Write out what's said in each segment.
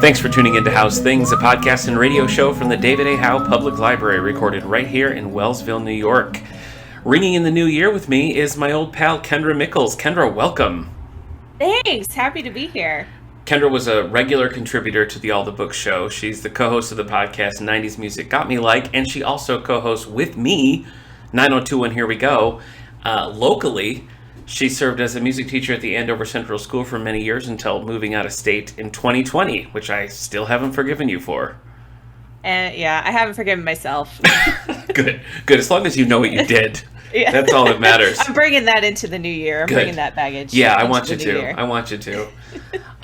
Thanks for tuning into Howe's Things, a podcast and radio show from the David A. Howe Public Library, recorded right here in Wellsville, New York. Ringing in the new year with me is my old pal, Kendra Mikols. Kendra, welcome. Thanks. Happy to be here. Kendra was a regular contributor to the All the Books show. She's the co-host of the podcast 90s Music Got Me Like, and she also co-hosts with me 9021 Here We Go. Locally, she served as a music teacher at the Andover Central School for many years until moving out of state in 2020, which I still haven't forgiven you for. Yeah, I haven't forgiven myself. Good. As long as you know what you did. Yeah. That's all that matters. I'm bringing that into the new year. I'm bringing that baggage. Yeah, I want you to.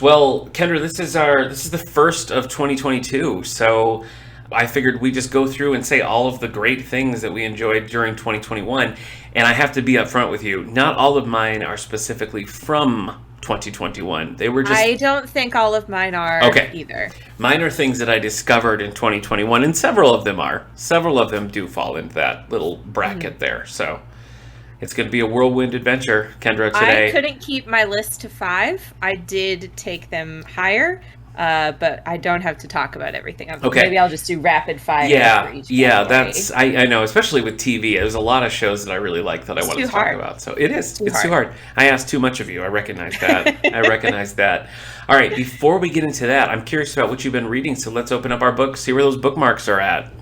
Well, Kendra, this is the first of 2022, so I figured we'd just go through and say all of the great things that we enjoyed during 2021. And I have to be upfront with you. Not all of mine are specifically from 2021. They were just... I don't think all of mine are either. Mine are things that I discovered in 2021, and several of them are. Several of them do fall into that little bracket there. So it's going to be a whirlwind adventure, Kendra, today. I couldn't keep my list to 5. I did take them higher. But I don't have to talk about everything. Maybe I'll just do rapid fire for each category. That's I know, especially with TV. There's a lot of shows that I really like that I want to talk about. So it's too hard. I asked too much of you. I recognize that. All right, before we get into that, I'm curious about what you've been reading. So let's open up our books, see where those bookmarks are at.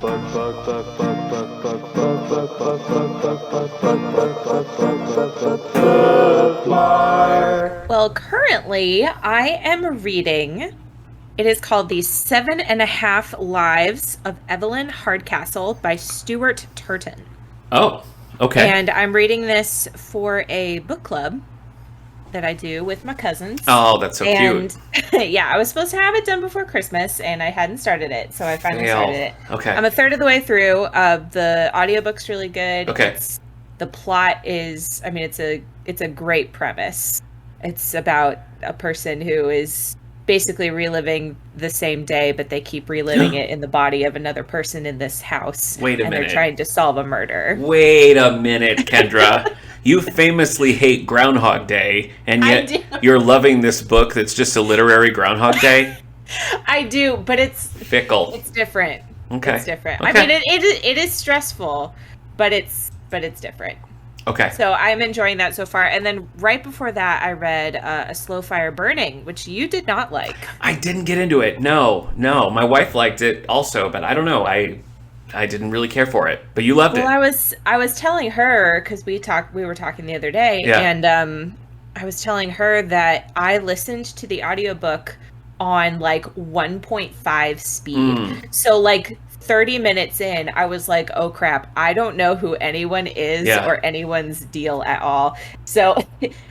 Well, currently I am reading. It is called The 7.5 Lives of Evelyn Hardcastle by Stuart Turton. Oh, okay. And I'm reading this for a book club that I do with my cousins. Oh, that's so cute. Yeah, I was supposed to have it done before Christmas, and I hadn't started it, so I finally started it. Okay. I'm a third of the way through. The audiobook's really good. Okay. The plot is, it's a great premise. It's about a person who is basically reliving the same day, but they keep reliving it in the body of another person in this house. Wait a minute. And they're trying to solve a murder. Wait a minute, Kendra. You famously hate Groundhog Day, and yet you're loving this book that's just a literary Groundhog Day? I do, but it's... fickle. It's different. Okay. It's different. Okay. I mean, it is stressful, but it's different. Okay. So I'm enjoying that so far. And then right before that, I read A Slow Fire Burning, which you did not like. I didn't get into it. No. My wife liked it also, but I don't know. I didn't really care for it. But you loved it. Well, I was telling her, because we were talking the other day, and I was telling her that I listened to the audiobook on like 1.5 speed. So like 30 minutes in, I was like, oh crap, I don't know who anyone is or anyone's deal at all. So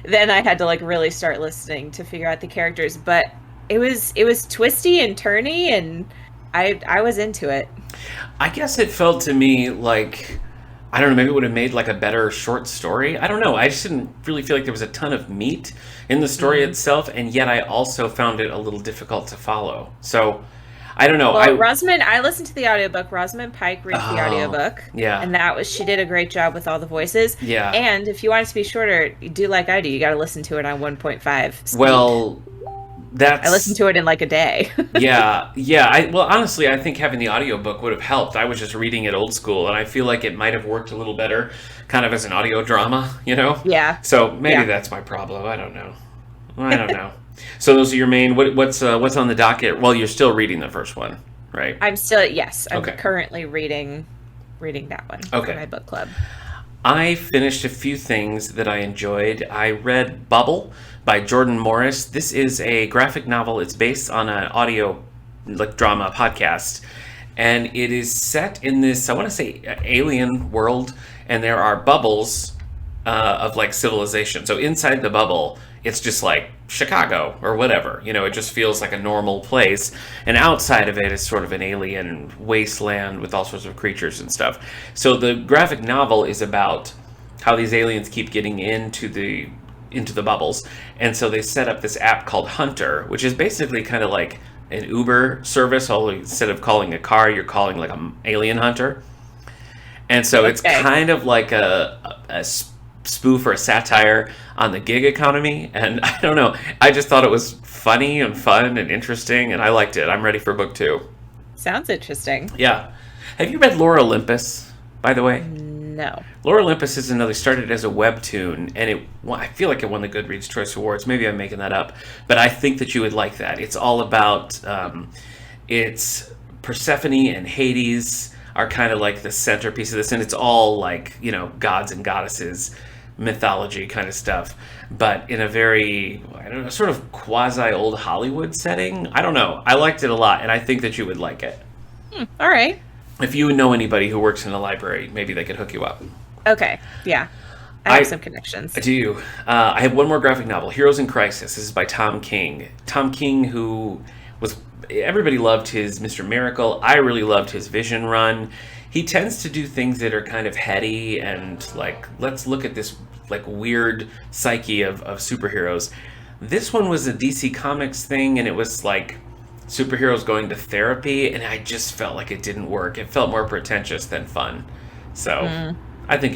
then I had to like really start listening to figure out the characters. But it was twisty and turny, and I was into it. I guess it felt to me like, I don't know, maybe it would have made like a better short story. I don't know. I just didn't really feel like there was a ton of meat in the story itself, and yet I also found it a little difficult to follow. So I don't know. Well, I listened to the audiobook. Rosamund Pike reads the audiobook. Yeah. And she did a great job with all the voices. Yeah. And if you want it to be shorter, you do like I do. You got to listen to it on 1.5 speed. Well, I listened to it in like a day. Yeah. Honestly, I think having the audiobook would have helped. I was just reading it old school, and I feel like it might have worked a little better kind of as an audio drama, you know? Yeah. So maybe that's my problem. I don't know. So those are your main. What's on the docket? Well, you're still reading the first one, right? I'm currently reading that one for my book club. I finished a few things that I enjoyed. I read Bubble by Jordan Morris. This is a graphic novel. It's based on an audio drama podcast, and it is set in this, I want to say, alien world, and there are bubbles of like civilization. So inside the bubble, it's just like Chicago or whatever, it just feels like a normal place, and outside of it is sort of an alien wasteland with all sorts of creatures and stuff. So the graphic novel is about how these aliens keep getting into the bubbles, and so they set up this app called Hunter, which is basically kind of like an Uber service, although instead of calling a car, you're calling like an alien hunter. And so it's kind of like a spoof or a satire on the gig economy. And I don't know, I just thought it was funny and fun and interesting, and I liked it. I'm ready for book 2. Sounds interesting. Yeah. Have you read Lore Olympus, by the way? No. Lore Olympus is another, started as a webtoon, and I feel like it won the Goodreads Choice Awards. Maybe I'm making that up, but I think that you would like that. It's all about, it's Persephone and Hades are kind of like the centerpiece of this, and it's all like, you know, gods and goddesses, mythology kind of stuff, but in a very, I don't know, sort of quasi old Hollywood setting. I don't know. I liked it a lot, and I think that you would like it. All right. If you know anybody who works in a library, maybe they could hook you up. Okay. Yeah. I have some connections. Do you? I have one more graphic novel, Heroes in Crisis. This is by Tom King. Tom King, who was, everybody loved his Mr. Miracle. I really loved his Vision run. He tends to do things that are kind of heady and like, let's look at this like weird psyche of superheroes. This one was a DC Comics thing, and it was like superheroes going to therapy, and I just felt like it didn't work. It felt more pretentious than fun. So I think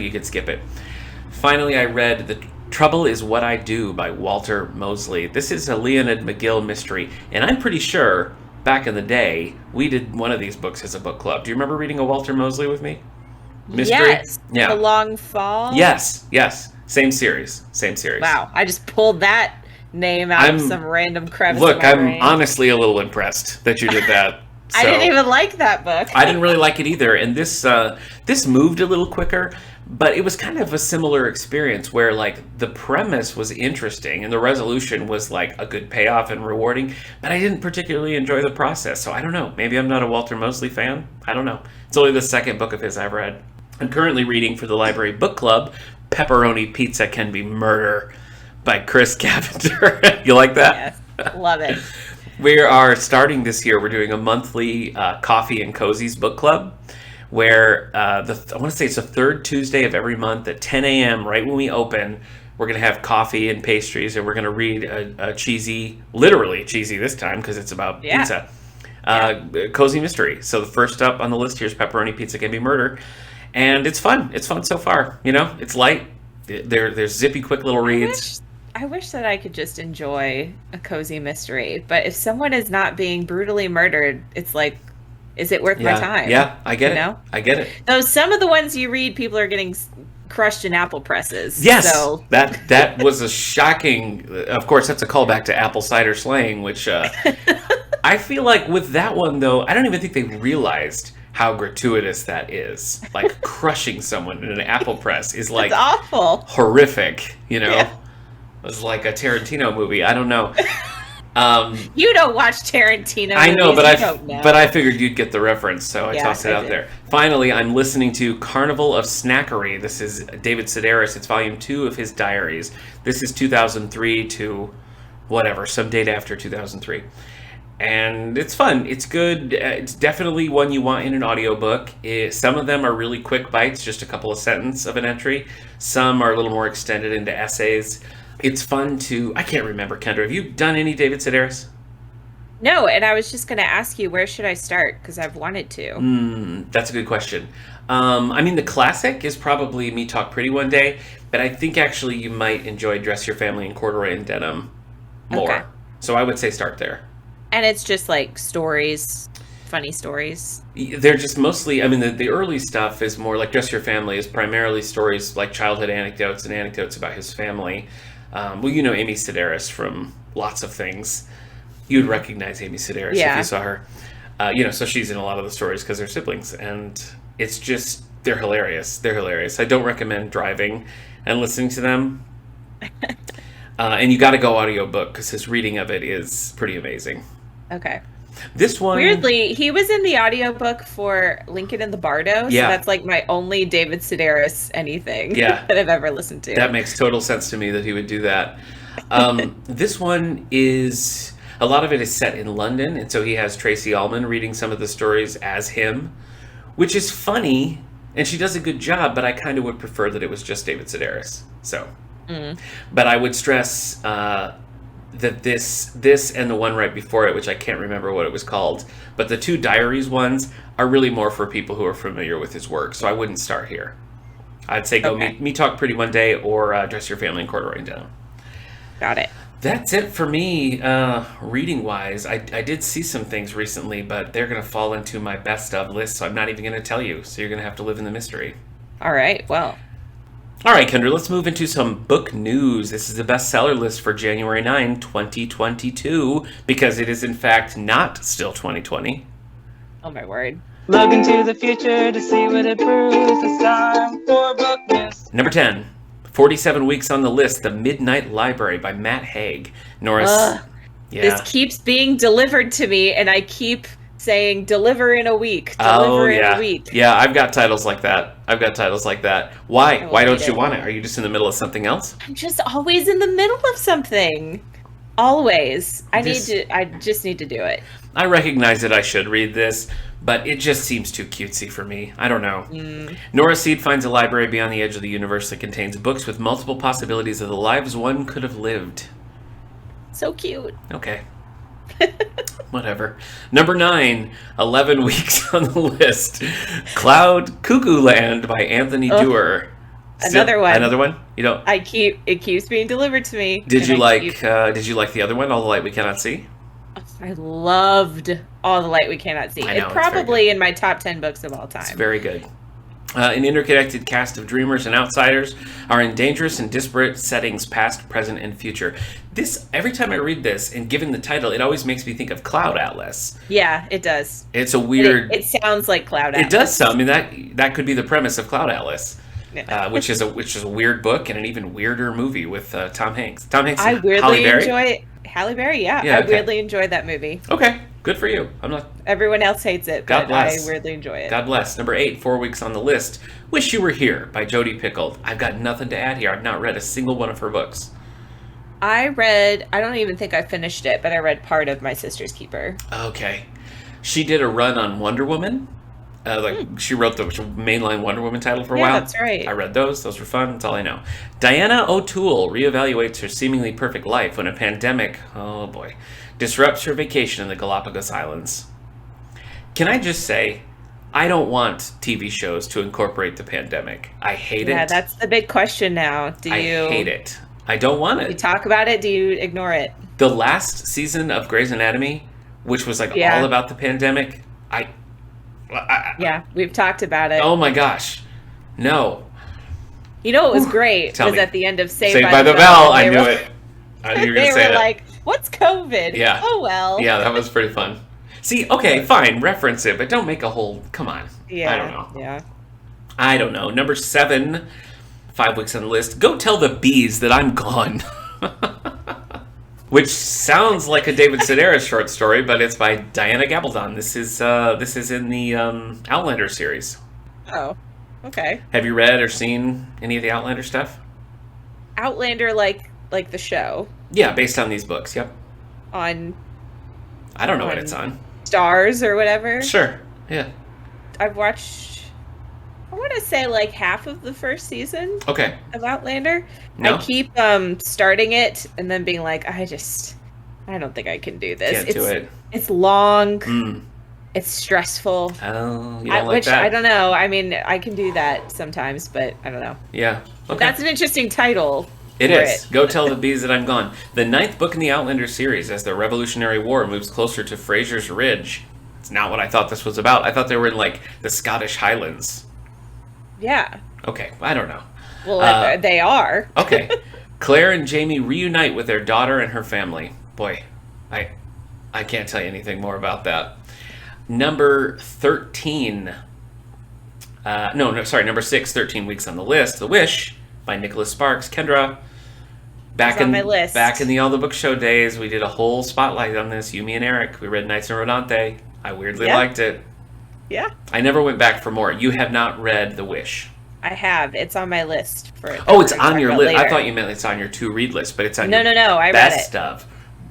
you could skip it. Finally, I read The Trouble Is What I Do by Walter Mosley. This is a Leonid McGill mystery, and I'm pretty sure back in the day we did one of these books as a book club. Do you remember reading a Walter Mosley with me? Mystery? Yes. Yeah. The Long Fall? Yes. Same series. Wow. I just pulled that name out of some random crevice. Look, I'm honestly a little impressed that you did that. So, I didn't even like that book. I didn't really like it either, and this moved a little quicker, but it was kind of a similar experience where like the premise was interesting and the resolution was like a good payoff and rewarding, but I didn't particularly enjoy the process. So I don't know. Maybe I'm not a Walter Mosley fan. I don't know. It's only the second book of his I've read. I'm currently reading for the library book club Pepperoni Pizza Can Be Murder by Chris Cavender. You like that? Yes, love it. We are starting this year. We're doing a monthly Coffee and Cozies book club where I want to say it's the third Tuesday of every month at 10 a.m. right when we open. We're going to have coffee and pastries, and we're going to read a cheesy, literally cheesy this time because it's about pizza, cozy mystery. So the first up on the list here is Pepperoni Pizza Can Be Murder. And it's fun. It's fun so far. You know, it's light. There's zippy, quick little reads. I wish that I could just enjoy a cozy mystery. But if someone is not being brutally murdered, it's like, is it worth my time? Yeah, I get it. I get it. Though some of the ones you read, people are getting crushed in apple presses. Yes, so. that was a shocking. Of course, that's a callback to apple cider slaying, which I feel like with that one though, I don't even think they realized how gratuitous that is. Like crushing someone in an apple press is like awful, horrific. You know, it was like a Tarantino movie. I don't know. You don't watch Tarantino. I know, but I figured you'd get the reference, so I tossed it out there. Finally, I'm listening to Carnival of Snackery. This is David Sedaris. It's volume 2 of his diaries. This is 2003 to whatever, some date after 2003. And it's fun. It's good. It's definitely one you want in an audiobook. Some of them are really quick bites, just a couple of sentences of an entry. Some are a little more extended into essays. It's fun to... I can't remember, Kendra. Have you done any David Sedaris? No, and I was just going to ask you, where should I start? Because I've wanted to. That's a good question. I mean, the classic is probably Me Talk Pretty One Day, but I think actually you might enjoy Dress Your Family in Corduroy and Denim more. Okay. So I would say start there. And it's just like stories, funny stories. They're just mostly, I mean, the early stuff is more like Dress Your Family is primarily stories like childhood anecdotes and anecdotes about his family. Well, you know Amy Sedaris from lots of things. You'd recognize Amy Sedaris if you saw her. So she's in a lot of the stories because they're siblings. And it's just, they're hilarious. They're hilarious. I don't recommend driving and listening to them. And you got to go audiobook because his reading of it is pretty amazing. Okay. This one... Weirdly, he was in the audiobook for Lincoln and the Bardo, so that's like my only David Sedaris anything that I've ever listened to. That makes total sense to me that he would do that. This one is... A lot of it is set in London, and so he has Tracy Ullman reading some of the stories as him, which is funny, and she does a good job, but I kind of would prefer that it was just David Sedaris. So... But I would stress that this and the one right before it, which I can't remember what it was called, but the two diaries ones are really more for people who are familiar with his work, so I wouldn't start here. I'd say go Me Talk Pretty One Day or Dress Your Family in Corduroy Denim. Got it. That's it for me, reading-wise. I did see some things recently, but they're going to fall into my best of list, so I'm not even going to tell you. So you're going to have to live in the mystery. All right, well. All right, Kendra, let's move into some book news. This is the bestseller list for January 9, 2022, because it is, in fact, not still 2020. Oh, my word. Look into the future to see what it proves. It's time for book news. Number 10. 47 weeks on the list, The Midnight Library by Matt Haig. Norris, This keeps being delivered to me, and I keep saying, deliver in a week, deliver in a week. Yeah, I've got titles like that. Why? Why don't you want it? Are you just in the middle of something else? I'm just always in the middle of something. Always. I just need to do it. I recognize that I should read this, but it just seems too cutesy for me. I don't know. Nora Seed finds a library beyond the edge of the universe that contains books with multiple possibilities of the lives one could have lived. So cute. Okay. Whatever. Number 9, 11 weeks on the list. Cloud Cuckoo Land by Anthony Doerr. Another one. You don't. It keeps being delivered to me. Did you like the other one, All the Light We Cannot See? I loved All the Light We Cannot See. I know, it's probably in my top 10 books of all time. It's very good. An interconnected cast of dreamers and outsiders are in dangerous and disparate settings, past, present, and future. This, every time I read this, and given the title, it always makes me think of Cloud Atlas. Yeah, it does. It's a weird... It sounds like Cloud Atlas. It does sound... I mean, that could be the premise of Cloud Atlas. Which is a weird book and an even weirder movie with Tom Hanks. I weirdly enjoy Halle Berry. I weirdly enjoyed that movie. Okay, good for you. I'm not. Everyone else hates it, God but bless. I weirdly enjoy it. God bless. Number 8, 4 weeks on the list. Wish You Were Here by Jodi Picoult. I've got nothing to add here. I've not read a single one of her books. I don't even think I finished it, but I read part of My Sister's Keeper. Okay, she did a run on Wonder Woman. She wrote the mainline Wonder Woman title for a while. Yeah, that's right. I read those. Those were fun. That's all I know. Diana O'Toole reevaluates her seemingly perfect life when a pandemic, oh boy, disrupts her vacation in the Galapagos Islands. Can I just say, I don't want TV shows to incorporate the pandemic. I hate it. Yeah, that's the big question now. I hate it. I don't want it. You talk about it, do you ignore it? The last season of Grey's Anatomy, which was all about the pandemic, we've talked about it. Oh my gosh. No. You know what was great Tell was me. at the end of Saved by the Bell. I knew it. I knew you were going to say They were that. like, what's COVID? Yeah. Oh, well. Yeah, that was pretty fun. See, okay, fine, reference it, but don't make a whole, come on. Yeah. I don't know. Yeah. I don't know. Number 7, 5 weeks on the list. Go Tell the Bees That I'm Gone. Which sounds like a David Sedaris short story, but it's by Diana Gabaldon. This is in the Outlander series. Oh, okay. Have you read or seen any of the Outlander stuff? Outlander, like the show. Yeah, based on these books. Yep. On. I don't know what it's on. Stars or whatever. Sure. Yeah. I've watched. I want to say like half of the first season. Okay. Of Outlander. No? I keep starting it and then being like, I don't think I can do this. Can't do it. It's long. It's stressful. Oh, you don't like that? I don't know. I mean, I can do that sometimes, but I don't know. Yeah. Okay. That's an interesting title. It is. Go Tell the Bees That I'm Gone. The 9th book in the Outlander series as the Revolutionary War moves closer to Fraser's Ridge. It's not what I thought this was about. I thought they were in, like, the Scottish Highlands. Yeah. Okay. I don't know. Well, they are. Okay. Claire and Jamie reunite with their daughter and her family. Boy, I can't tell you anything more about that. Number 13. Number 6, 13 weeks on the list. The Wish by Nicholas Sparks. Kendra, back in my list. Back in the All the Book Show days, we did a whole spotlight on this. You, me, and Eric. We read Knights in Rodante. I weirdly liked it. Yeah. I never went back for more. You have not read The Wish. I have. It's on my list. It's on your list. I thought you meant it's on your to-read list, but it's on your No, I read it.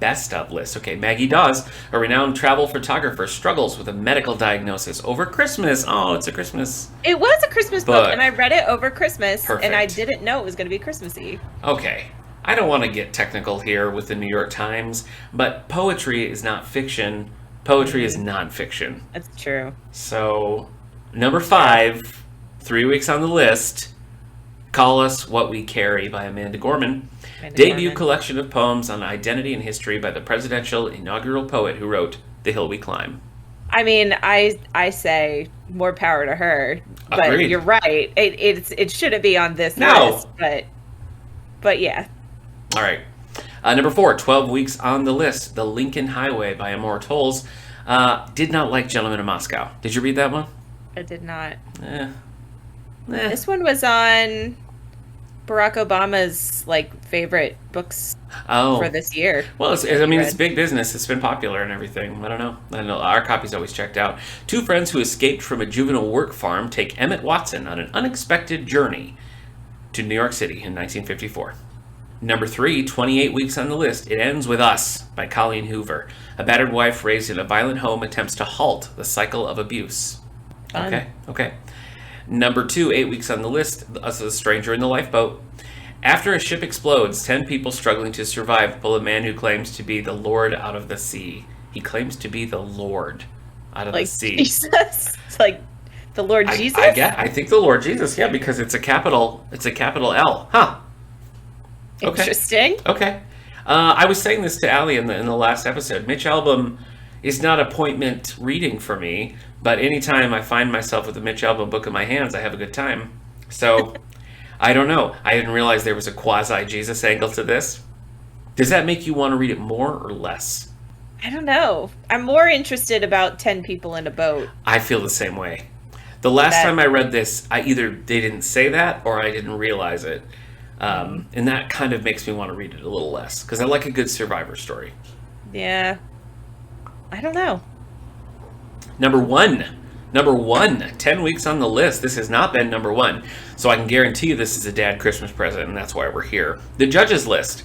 Best of list. Okay, Maggie Dawes, a renowned travel photographer, struggles with a medical diagnosis over Christmas. Oh, it's a Christmas. It was a Christmas book, and I read it over Christmas, Perfect. And I didn't know it was going to be Christmassy. Okay. I don't want to get technical here with the New York Times, but poetry is not fiction. Poetry is nonfiction. That's true. So, number 5, 3 weeks on the list, Call Us What We Carry by Amanda Gorman. Debut collection of poems on identity and history by the presidential inaugural poet who wrote The Hill We Climb. I mean, I say more power to her, but Agreed. You're right. It shouldn't be on this list, but yeah. All right. Number 4, 12 weeks on the list, The Lincoln Highway by Amor Tolls. Did not like Gentleman in Moscow. Did you read that one? I did not. This one was on Barack Obama's favorite books for this year. Well, it's big business. It's been popular and everything. I don't know. Our copy's always checked out. Two friends who escaped from a juvenile work farm take Emmett Watson on an unexpected journey to New York City in 1954. Number 3, 28 weeks on the list. It Ends With Us by Colleen Hoover. A battered wife raised in a violent home attempts to halt the cycle of abuse. Fun. Okay. Number 2, 8 weeks on the list. A Stranger in the Lifeboat. After a ship explodes, 10 people struggling to survive pull a man who claims to be the Lord out of the sea. He claims to be the Lord out of the sea. Jesus? It's like the Lord Jesus? I think the Lord Jesus, because it's a capital L. Huh. Okay. Interesting. Okay. I was saying this to Allie in the last episode. Mitch Albom is not appointment reading for me, but anytime I find myself with a Mitch Albom book in my hands, I have a good time. So, I don't know. I didn't realize there was a quasi-Jesus angle to this. Does that make you want to read it more or less? I don't know. I'm more interested about 10 people in a boat. I feel the same way. The last time I read this, either they didn't say that or I didn't realize it. And that kind of makes me want to read it a little less, because I like a good survivor story. Yeah. I don't know. Number one, 10 weeks on the list. This has not been number 1, so I can guarantee you this is a dad Christmas present, and that's why we're here. The Judges List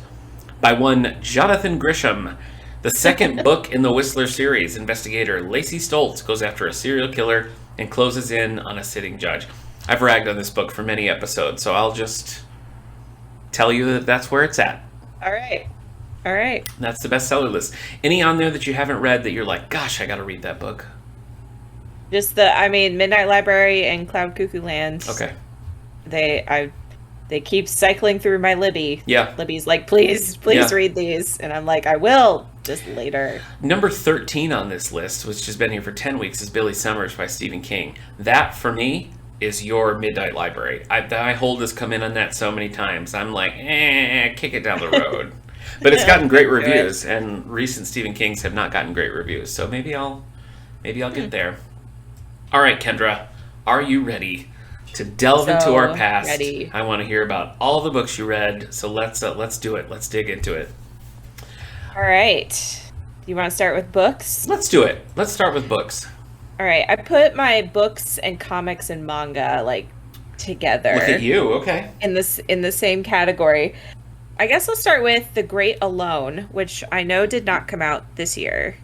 by one Jonathan Grisham. The second book in the Whistler series. Investigator Lacey Stoltz goes after a serial killer and closes in on a sitting judge. I've ragged on this book for many episodes, so I'll just tell you that that's where it's at. All right. That's the bestseller list. Any on there that you haven't read that you're like, gosh, I got to read that book? Just Midnight Library and Cloud Cuckoo Land. Okay. They keep cycling through my Libby. Yeah. Libby's like, please read these. And I'm like, I will, just later. Number 13 on this list, which has been here for 10 weeks, is Billy Summers by Stephen King. That, for me, is your Midnight Library. I hold this come in on that so many times. I'm like, kick it down the road. But it's gotten great reviews, and recent Stephen Kings have not gotten great reviews. So maybe I'll get there. All right, Kendra, are you ready to delve into our past? Ready. I want to hear about all the books you read. So let's do it. Let's dig into it. All right. You want to start with books? Let's do it. Let's start with books. All right. I put my books and comics and manga together. Look at you. Okay. In the same category. I guess I'll start with The Great Alone, which I know did not come out this year,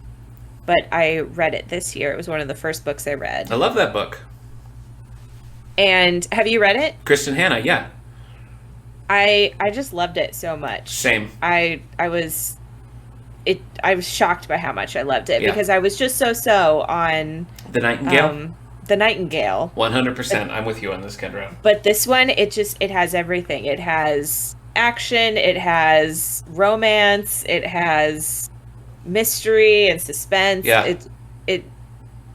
but I read it this year. It was one of the first books I read. I love that book. And have you read it? Kristen Hanna, yeah. I just loved it so much. Same. I was shocked by how much I loved it, Yeah. because I was just so on The Nightingale. The Nightingale. 100%. I'm with you on this, Kendra. But this one, it has everything. It has action, it has romance, it has mystery and suspense. Yeah.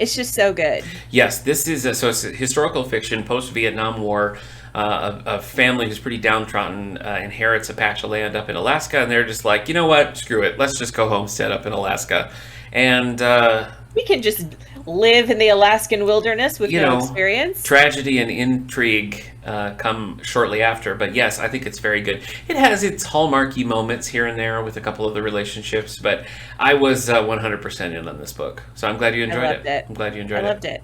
It's just so good. Yes, this is it's a historical fiction, post-Vietnam War. A family who's pretty downtrodden inherits a patch of land up in Alaska, and they're just like, you know what, screw it, let's just go homestead up in Alaska. And we can just live in the Alaskan wilderness with no experience. Tragedy and intrigue come shortly after, but yes, I think it's very good. It has its hallmarky moments here and there with a couple of the relationships, but I was 100% in on this book, so I'm glad you enjoyed it. I'm glad you enjoyed it. I loved it.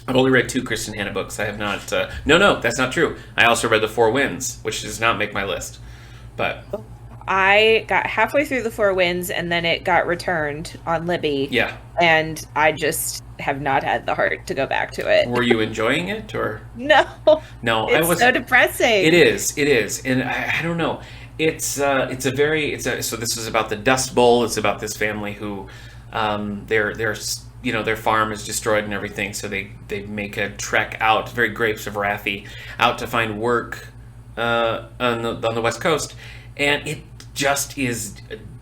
I've only read 2 Kristen Hanna books. I have not... No, that's not true. I also read The Four Winds, which does not make my list. But... I got halfway through The Four Winds, and then it got returned on Libby. Yeah. And I just have not had the heart to go back to it. Were you enjoying it, or...? No. No, I was... so depressing. It is. And I don't know. So this is about the Dust Bowl. It's about this family who... their farm is destroyed and everything, so they make a trek out, very Grapes of Wrathy, out to find work on the West Coast, and it just is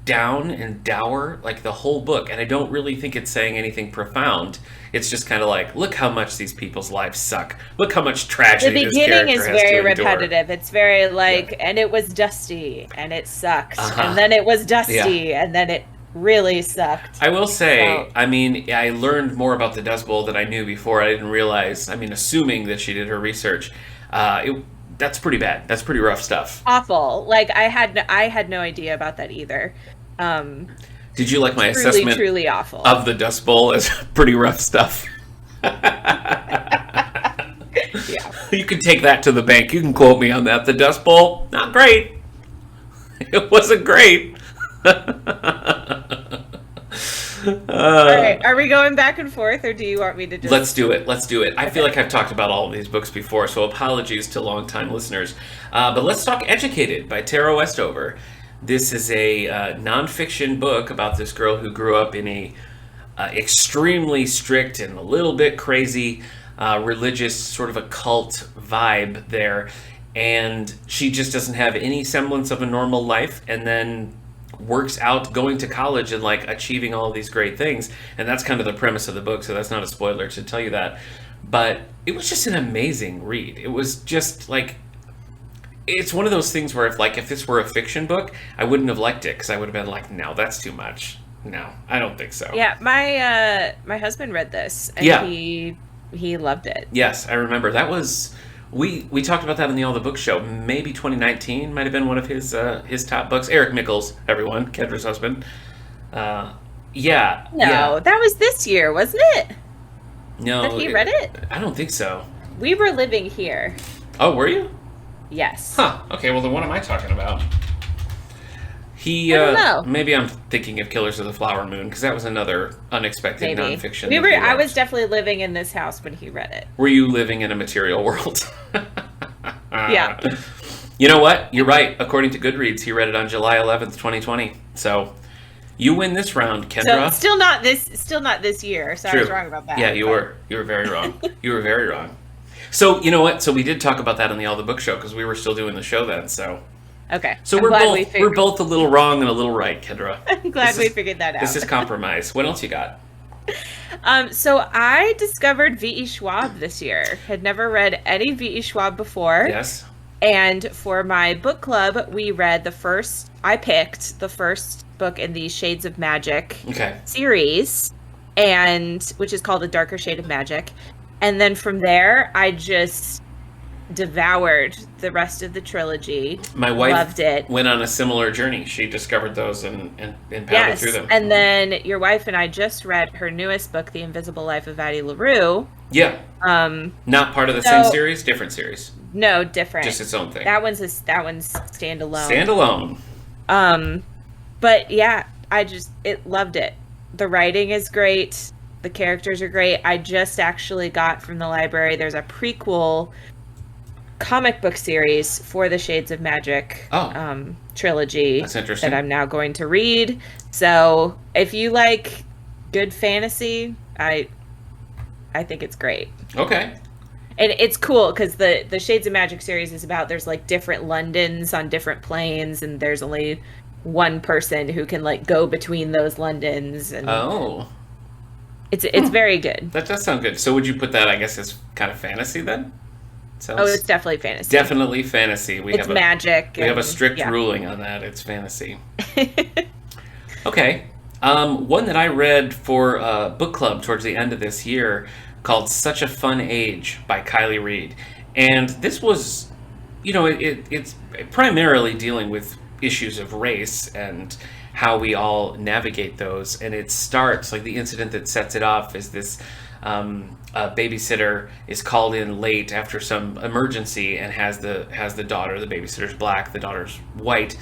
down and dour, like the whole book. And I don't really think it's saying anything profound. It's just kind of like, look how much these people's lives suck. Look how much tragedy the this character beginning is has very to endure. repetitive. It's very like, and it was dusty, and it sucked, and then it was dusty, and then it really sucked. I will say, I mean, I learned more about the Dust Bowl than I knew before. I didn't realize, I mean, assuming that she did her research, that's pretty bad. That's pretty rough stuff. Awful. Like, I had no idea about that either. Did you like my assessment truly awful of the Dust Bowl as pretty rough stuff? Yeah. You can take that to the bank. You can quote me on that. The Dust Bowl, not great. It wasn't great. All right, are we going back and forth, or do you want me to just... Let's do it. I feel like I've talked about all of these books before, so apologies to longtime listeners. But let's talk Educated by Tara Westover. This is a nonfiction book about this girl who grew up in a extremely strict and a little bit crazy religious sort of a cult vibe there. And she just doesn't have any semblance of a normal life, and then works out going to college and like achieving all of these great things. And that's kind of the premise of the book, so that's not a spoiler to tell you that. But it was just an amazing read. It was just like, it's one of those things where if this were a fiction book, I wouldn't have liked it, because I would have been like, no, that's too much. No, I don't think so. Yeah, my husband read this, and he loved it. Yes, I remember. That was... We talked about that in the All the Books show. Maybe 2019 might have been one of his top books. Eric Mikols, everyone, Kendra's husband. That was this year, wasn't it? No, that he read it. I don't think so. We were living here. Oh, were you? Yes. Huh. Okay. Well, then what am I talking about? I don't know. Maybe I'm thinking of Killers of the Flower Moon, because that was another unexpected nonfiction. I was definitely living in this house when he read it. Were you living in a material world? Yeah. You know what? You're right. According to Goodreads, he read it on July 11th, 2020. So you win this round, Kendra. So still not this year. So True. I was wrong about that. Yeah, you were. You were very wrong. You were very wrong. So you know what? So we did talk about that on the All the Book show, because we were still doing the show then. So. Okay. So we're both a little wrong and a little right, Kendra. I'm glad we figured that out. This is compromise. What else you got? So I discovered V.E. Schwab this year. Had never read any V.E. Schwab before. Yes. And for my book club, I picked the first book in the Shades of Magic series, which is called A Darker Shade of Magic. And then from there, I just devoured the rest of the trilogy. My wife loved it. Went on a similar journey. She discovered those and pounded through them. And then your wife and I just read her newest book, The Invisible Life of Addie LaRue. Yeah. Not part of the same series, different series. No, different. Just its own thing. That one's standalone. But yeah, loved it. The writing is great. The characters are great. I just actually got from the library, there's a prequel comic book series for the Shades of Magic trilogy. That's interesting. That I'm now going to read. So if you like good fantasy, I think it's great. Okay. And it's cool because the Shades of Magic series is about, there's like different Londons on different planes, and there's only one person who can like go between those Londons. And it's very good. That does sound good. So would you put that, I guess, as kind of fantasy then? It's definitely fantasy. Definitely fantasy. It's magic. We have a strict ruling on that. It's fantasy. Okay. One that I read for book club towards the end of this year called Such a Fun Age by Kylie Reed. And this was, it's primarily dealing with issues of race and how we all navigate those. And it starts, like the incident that sets it off is this a babysitter is called in late after some emergency and has the daughter. The babysitter's black, the daughter's white,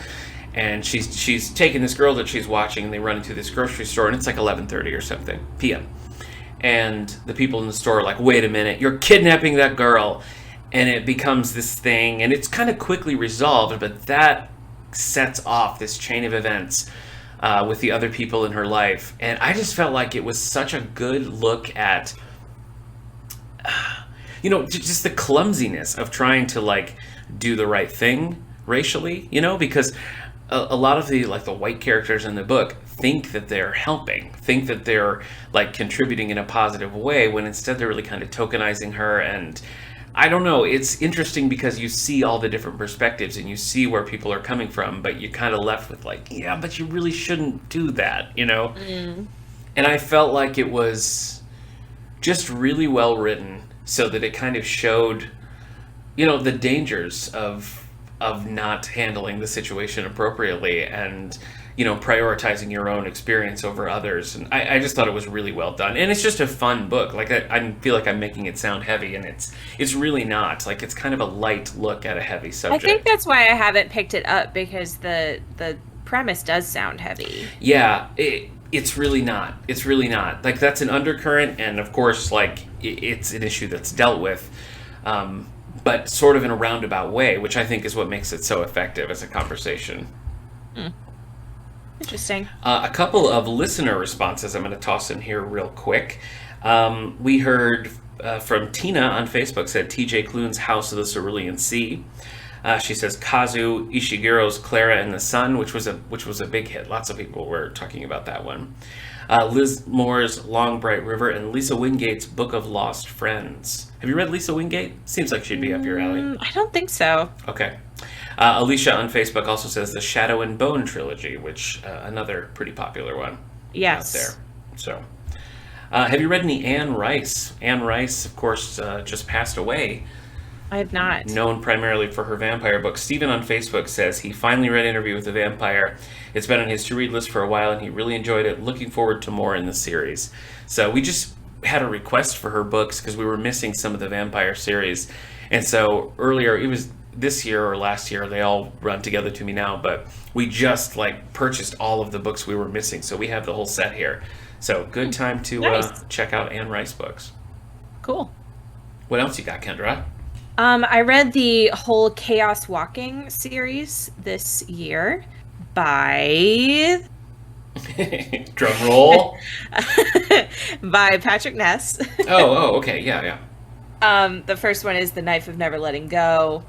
and she's taking this girl that she's watching, and they run into this grocery store, and it's like 11:30 or something p.m. And the people in the store are like, "Wait a minute, you're kidnapping that girl," and it becomes this thing, and it's kind of quickly resolved, but that sets off this chain of events with the other people in her life. And I just felt like it was such a good look at just the clumsiness of trying to like do the right thing racially, because a lot of the white characters in the book think that they're helping, think that they're contributing in a positive way, when instead they're really kind of tokenizing her. And I don't know, it's interesting because you see all the different perspectives and you see where people are coming from, but you're kind of left with yeah, but you really shouldn't do that, And I felt like it was just really well written, so that it kind of showed, the dangers of not handling the situation appropriately, and prioritizing your own experience over others. And I just thought it was really well done, and it's just a fun book. I feel like I'm making it sound heavy, and it's really not. It's kind of a light look at a heavy subject. I think that's why I haven't picked it up, because the premise does sound heavy. Yeah, it's really not. It's really not. That's an undercurrent, and of course, it's an issue that's dealt with, but sort of in a roundabout way, which I think is what makes it so effective as a conversation. Interesting. A couple of listener responses I'm going to toss in here real quick. We heard from Tina on Facebook, said T.J. Klune's House of the Cerulean Sea. She says Kazu Ishiguro's Clara and the Sun, which was a big hit. Lots of people were talking about that one. Liz Moore's Long Bright River, and Lisa Wingate's Book of Lost Friends. Have you read Lisa Wingate? Seems like she'd be up your alley. I don't think so. Okay. Alicia on Facebook also says the Shadow and Bone trilogy, which another pretty popular one. Yes. Out there. So, have you read any Anne Rice? Anne Rice, of course, just passed away. I have not. Known primarily for her vampire book. Stephen on Facebook says he finally read Interview with the Vampire. It's been on his to-read list for a while, and he really enjoyed it. Looking forward to more in the series. So we just had a request for her books because we were missing some of the vampire series. And so earlier, it was this year or last year, they all run together to me now, but we just purchased all of the books we were missing. So we have the whole set here. So good time to check out Anne Rice books. Cool. What else you got, Kendra? I read the whole Chaos Walking series this year by drum roll by Patrick Ness. oh, okay, yeah. The first one is The Knife of Never Letting Go,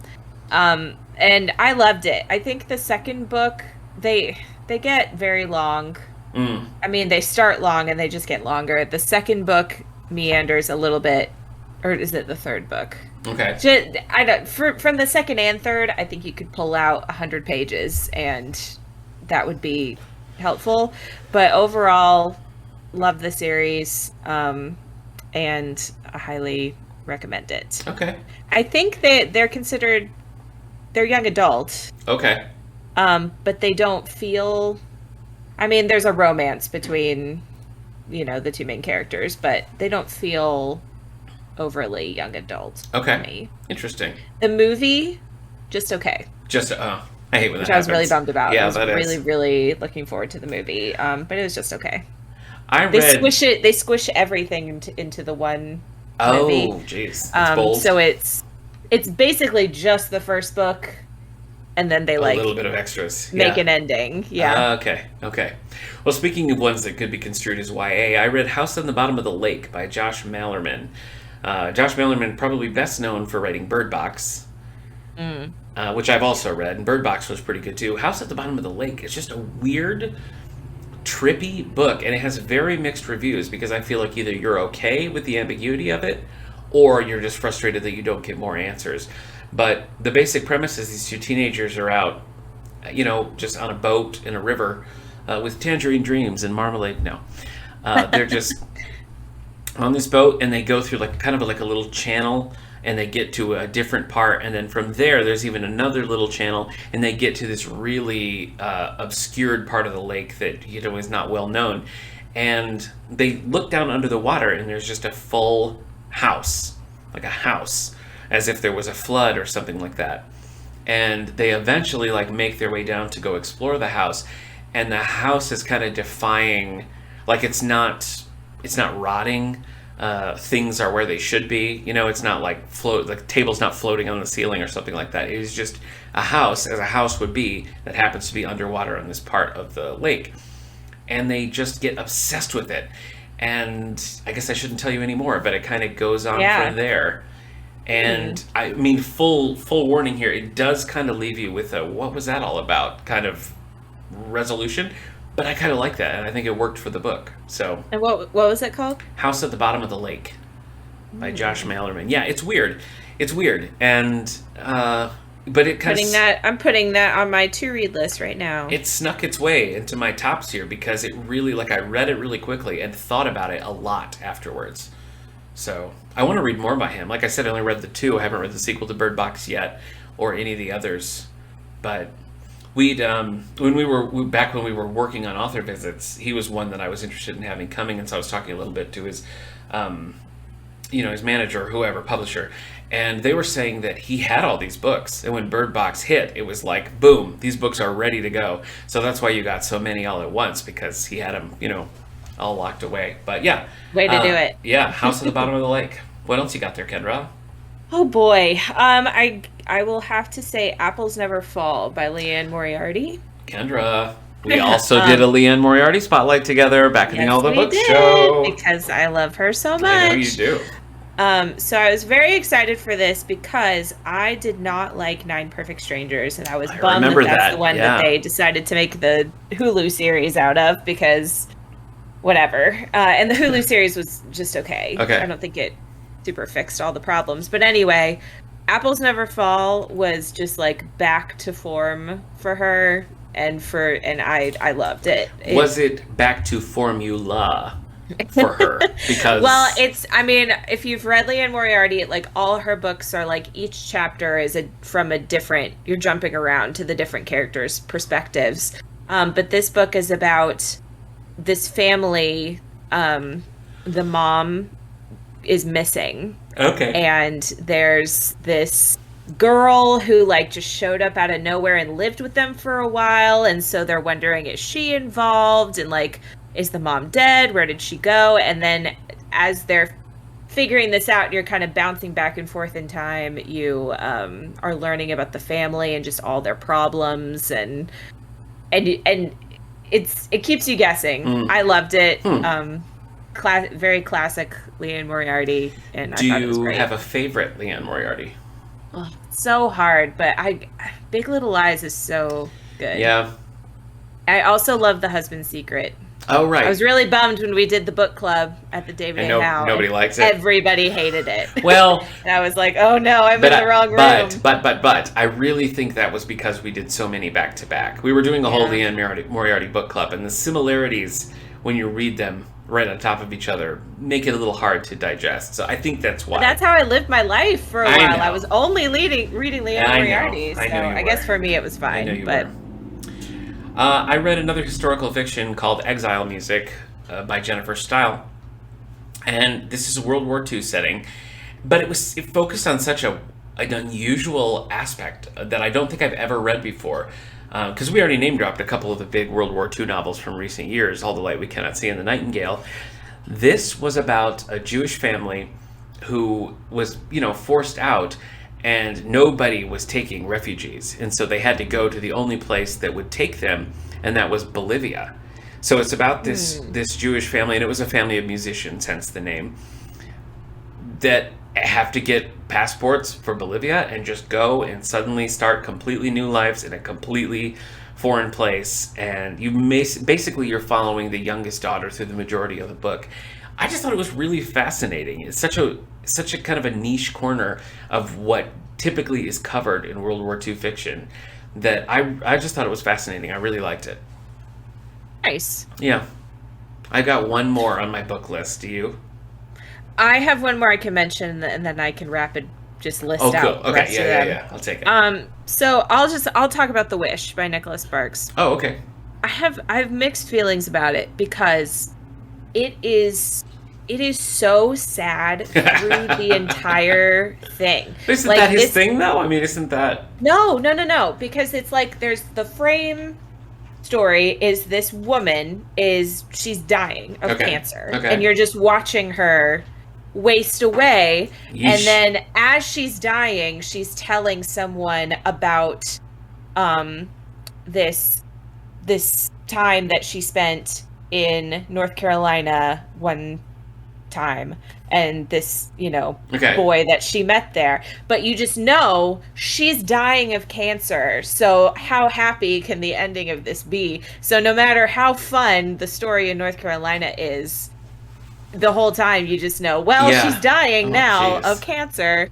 and I loved it. I think the second book they get very long. I mean, they start long and they just get longer. The second book meanders a little bit, or is it the third book? Okay. I don't. From the second and third, I think you could pull out 100 pages, and that would be helpful. But overall, love the series, and I highly recommend it. Okay. I think that they're young adult. Okay. But they don't feel. I mean, there's a romance between, the two main characters, but they don't feel overly young adult. Okay. To me. Interesting. The movie, just okay. Just I hate when that happens. Which I was really bummed about. Yeah, I was that is. really, really looking forward to the movie. But it was just okay. They squish everything into the one movie. Oh, jeez. It's bold. So it's basically just the first book, and then they a little bit of extras. Make an ending. Yeah. Okay. Well, speaking of ones that could be construed as YA, I read House on the Bottom of the Lake by Josh Malerman. Josh Malerman, probably best known for writing Bird Box, which I've also read, and Bird Box was pretty good too. House at the Bottom of the Lake is just a weird, trippy book, and it has very mixed reviews because I feel like either you're okay with the ambiguity of it, or you're just frustrated that you don't get more answers. But the basic premise is these two teenagers are out, just on a boat in a river with tangerine dreams and marmalade. No, they're just on this boat, and they go through kind of like a little channel, and they get to a different part, and then from there's even another little channel, and they get to this really obscured part of the lake that is not well known, and they look down under the water, and there's just a full house, like a house, as if there was a flood or something like that. And they eventually make their way down to go explore the house, and the house is kind of defying, it's not rotting. Things are where they should be. It's not the table's not floating on the ceiling or something like that. It is just a house, as a house would be, that happens to be underwater on this part of the lake. And they just get obsessed with it. And I guess I shouldn't tell you anymore, but it kind of goes on from there. And I mean, full warning here, it does kind of leave you with a what was that all about kind of resolution, but I kind of like that, and I think it worked for the book. So, and what was it called? House at the Bottom of the Lake by Josh Malerman. Yeah, it's weird, and but it kind of I'm putting that on my to read list right now. It snuck its way into my tops here because it really, like, I read it really quickly and thought about it a lot afterwards. So I want to read more by him. Like I said, I only read the 2. I haven't read the sequel to Bird Box yet, or any of the others. But we'd when we were working on author visits, he was one that I was interested in having coming, and so I was talking a little bit to his, his manager, whoever, publisher, and they were saying that he had all these books, and when Bird Box hit, it was like boom, these books are ready to go. So that's why you got so many all at once, because he had them, all locked away. But yeah, way to do it. Yeah, House at the Bottom of the Lake. What else you got there, Kendra? Oh boy, I will have to say Apples Never Fall by Leanne Moriarty. Kendra, we also did a Leanne Moriarty spotlight together back in the All the Books show. Because I love her so much. I know you do. So I was very excited for this because I did not like 9 Perfect Strangers, and I was bummed that's the one that they decided to make the Hulu series out of, because whatever. And the Hulu series was just okay. I don't think it super fixed all the problems. But anyway, Apples Never Fall was just like back to form for her, and I loved it. Was it back to formula for her? Because well, if you've read Leanne Moriarty, like all her books are like each chapter is from a different, you're jumping around to the different characters' perspectives. But this book is about this family. The mom is missing. Okay. And there's this girl who like just showed up out of nowhere and lived with them for a while, and so they're wondering, is she involved, and like, is the mom dead, where did she go? And then as they're figuring this out, you're kind of bouncing back and forth in time, you are learning about the family and just all their problems, and it keeps you guessing. I loved it. Very classic Leanne Moriarty, and I thought it was great. Do you have a favorite Leanne Moriarty? Oh, it's so hard, but Big Little Lies is so good. Yeah. I also love The Husband's Secret. Oh, right. I was really bummed when we did the book club at the David and Howe. Nobody likes it. Everybody hated it. Well, and I was like, oh no, I'm in the wrong room. But I really think that was because we did so many back to back. We were doing a whole Leanne Moriarty book club, and the similarities when you read them right on top of each other make it a little hard to digest. So I think that's why. But that's how I lived my life for a while. I was only reading Leanne Moriarty. So I guess for me it was fine. I know you were. I read another historical fiction called Exile Music by Jennifer Steil, and this is a World War II setting, but it focused on such an unusual aspect that I don't think I've ever read before. Because we already name dropped a couple of the big World War II novels from recent years, All the Light We Cannot See and The Nightingale. This was about a Jewish family who was, forced out, and nobody was taking refugees. And so they had to go to the only place that would take them, and that was Bolivia. So it's about this Jewish family, and it was a family of musicians, hence the name, that have to get passports for Bolivia and just go and suddenly start completely new lives in a completely foreign place. And you're following the youngest daughter through the majority of the book. I just thought it was really fascinating. It's such a kind of a niche corner of what typically is covered in World War II fiction that I just thought it was fascinating. I really liked it. Nice. Yeah. I got one more on my book list. Do you? I have one more I can mention, and then I can just list out. Oh, cool. Okay, yeah. I'll take it. So I'll talk about The Wish by Nicholas Sparks. Oh, okay. I have mixed feelings about it because it is so sad through the entire thing. Isn't that his thing, though? I mean, isn't that... No. Because it's like there's the frame story is this woman she's dying of cancer. Okay. And you're just watching her waste away. Yeesh. And then as she's dying, she's telling someone about this time that she spent in North Carolina one time and this, Okay. boy that she met there. But you just know she's dying of cancer. So how happy can the ending of this be? So no matter how fun the story in North Carolina is, the whole time you just know, well, Yeah. she's dying now jeez. of cancer.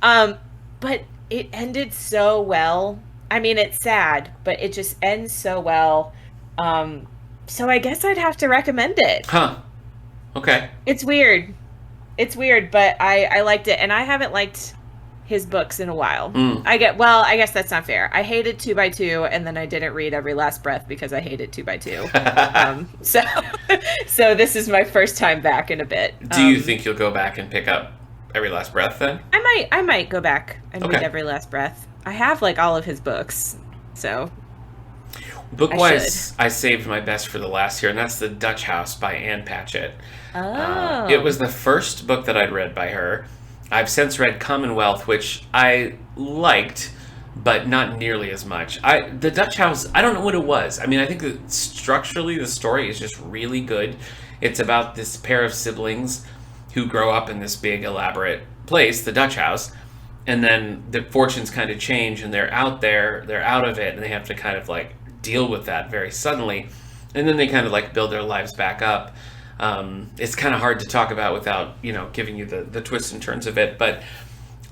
But it ended so well. I mean, it's sad, but it just ends so well. So I guess I'd have to recommend it. Huh. Okay. It's weird. But I liked it, and I haven't liked his books in a while. I guess that's not fair. I hated 2 by 2, and then I didn't read Every Last Breath because I hated 2 by 2. So this is my first time back in a bit. Do you think you'll go back and pick up Every Last Breath then? I might go back and read Every Last Breath. I have like all of his books, so. Book-wise, I saved my best for the last year, and that's The Dutch House by Anne Patchett. Oh. It was the first book that I'd read by her. I've since read Commonwealth, which I liked, but not nearly as much. The Dutch House, I don't know what it was. I mean, I think that structurally the story is just really good. It's about this pair of siblings who grow up in this big, elaborate place, the Dutch House, and then their fortunes kind of change, and they're out there, they're out of it, and they have to kind of like deal with that very suddenly, and then they kind of like build their lives back up. It's kind of hard to talk about without giving you the twists and turns of it, but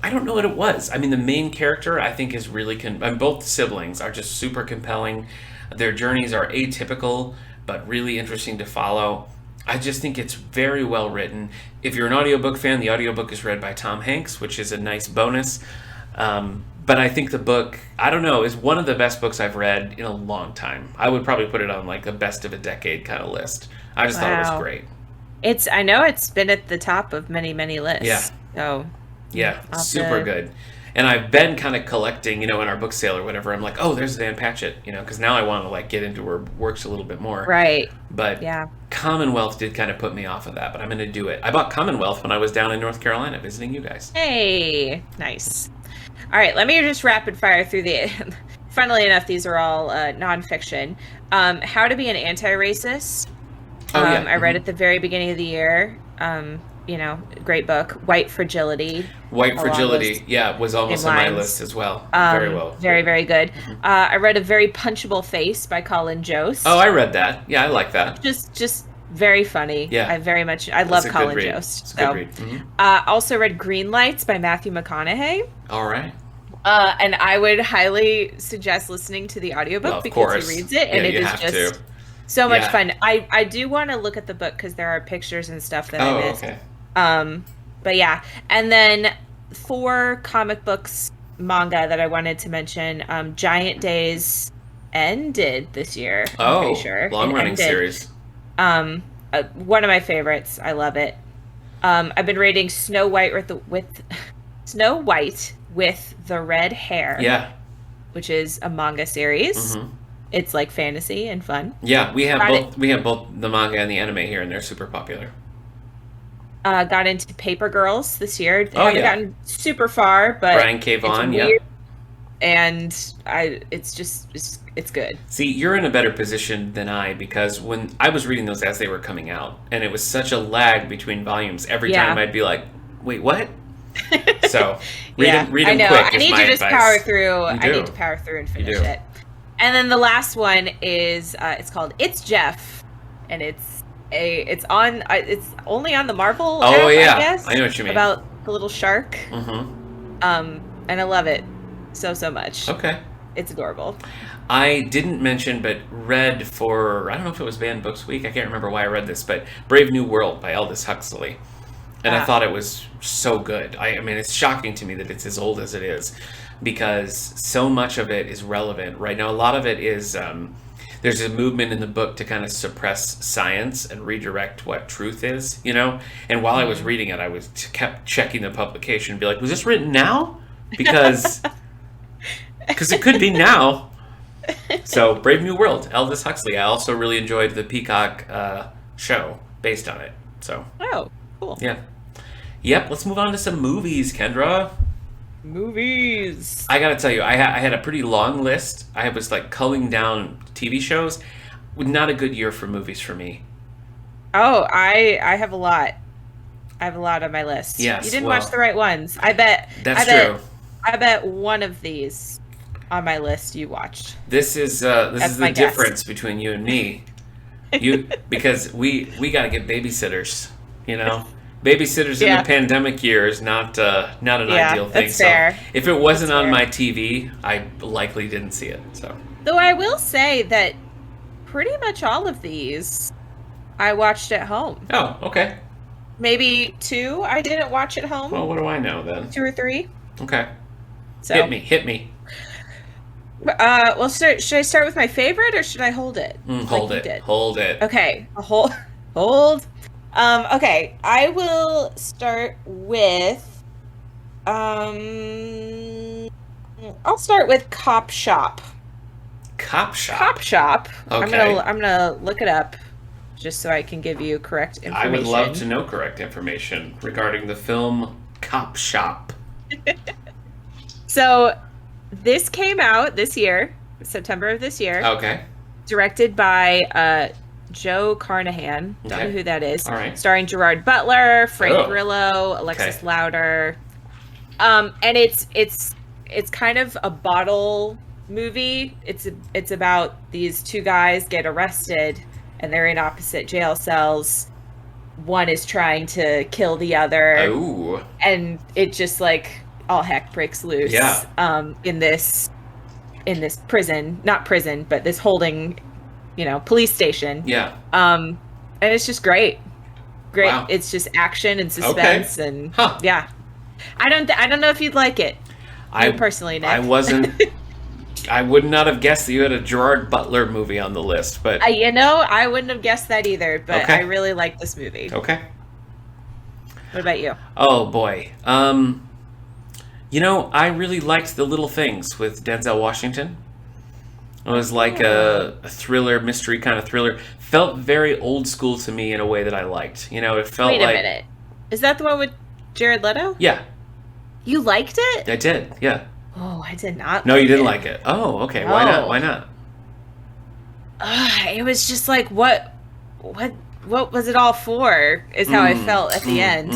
I don't know what it was. I mean, the main character I think is really and both siblings are just super compelling. Their journeys are atypical but really interesting to follow. I just think it's very well written. If you're an audiobook fan, the audiobook is read by Tom Hanks, which is a nice bonus. But I think the book, I don't know, is one of the best books I've read in a long time. I would probably put it on like a best of a decade kind of list. I just thought it was great. I know it's been at the top of many, many lists. Yeah. So yeah, super good. And I've been kind of collecting, in our book sale or whatever. I'm like, oh, there's Anne Patchett, because now I want to like get into her works a little bit more. Right. But yeah. Commonwealth did kind of put me off of that, but I'm going to do it. I bought Commonwealth when I was down in North Carolina visiting you guys. Hey, nice. All right, let me just rapid fire through the. Funnily enough, these are all nonfiction. How to Be an Anti-Racist. I read at the very beginning of the year. Great book. White Fragility. White Fragility, was almost on my list as well. Very well. Very, very good. I read A Very Punchable Face by Colin Jost. Oh, I read that. Yeah, I like that. Just very funny. Yeah. I love Colin Jost. It's a good read. Mm-hmm. Also read Green Lights by Matthew McConaughey. All right. And I would highly suggest listening to the audiobook because he reads it, and it is just so much fun. I do want to look at the book because there are pictures and stuff that I missed. Okay. But yeah, and then 4 comic books manga that I wanted to mention. Giant Days ended this year. I'm pretty sure. Long-running series. One of my favorites. I love it. I've been reading Snow White with the Red Hair. Yeah. Which is a manga series. Mm-hmm. It's like fantasy and fun. Yeah, we have both. We have both the manga and the anime here, and they're super popular. Got into Paper Girls this year. Haven't gotten super far, but Brian K. Vaughan, and it's good. See, you're in a better position than I, because when I was reading those as they were coming out, and it was such a lag between volumes. Every time I'd be like, "Wait, what?" So read them quick. I need to just advice. power through. I need to power through and finish it. And then the last one is it's called It's Jeff, and it's only on the Marvel app, I guess. I know what you mean. About the little shark. Mm-hmm. And I love it so much. Okay. It's adorable. I didn't mention, but read for, I don't know if it was Banned Books Week, I can't remember why I read this, but Brave New World by Aldous Huxley. And I thought it was so good. I mean, it's shocking to me that it's as old as it is, because so much of it is relevant right now. A lot of it is, there's a movement in the book to kind of suppress science and redirect what truth is, And while I was reading it, I kept checking the publication and be like, was this written now? Because it could be now. So, Brave New World, Aldous Huxley. I also really enjoyed the Peacock show based on it. So. Oh, cool. Yeah. Yep, let's move on to some movies, Kendra. Movies. I gotta tell you, I had a pretty long list. I was like culling down TV shows. Not a good year for movies for me. Oh, I have a lot. I have a lot on my list. Yes, You didn't well, watch the right ones. I bet. That's true. I bet one of these on my list you watched. This is the difference between you and me. Because we got to get babysitters, you know. Babysitters in the pandemic year is not an ideal thing. That's fair. So if it wasn't on my TV, I likely didn't see it. So, though I will say that pretty much all of these I watched at home. Oh, okay. Maybe 2 I didn't watch at home. Well, what do I know then? 2 or 3. Okay. So hit me. Well, should I start with my favorite or should I hold it? Hold it. Okay, hold. Okay, I will start with. I'll start with Cop Shop. Cop Shop. Cop Shop. Okay. I'm gonna look it up, just so I can give you correct information. I would love to know correct information regarding the film Cop Shop. So, this came out this year, September of this year. Okay. Directed by Joe Carnahan. Okay. Don't know who that is. All right. Starring Gerard Butler, Frank Grillo, Alexis Louder. And it's kind of a bottle movie. It's about these 2 guys get arrested and they're in opposite jail cells. One is trying to kill the other. Ooh. And it just like all heck breaks loose. Yeah. In this prison, not prison, but this holding, police station. Yeah. And it's just great. Wow. It's just action and suspense and yeah. I don't know if you'd like it. You personally, Nick. I wasn't. I would not have guessed that you had a Gerard Butler movie on the list, but I wouldn't have guessed that either. But okay. I really like this movie. Okay. What about you? Oh boy. I really liked The Little Things with Denzel Washington. It was like a thriller, mystery kind of thriller. Felt very old school to me in a way that I liked. It felt like... Wait a minute. Is that the one with Jared Leto? Yeah. You liked it? I did, yeah. Oh, I did not. No, you didn't like it. Oh, okay. No. Why not? Why not? It was just like, what was it all for? Is how I felt at the end.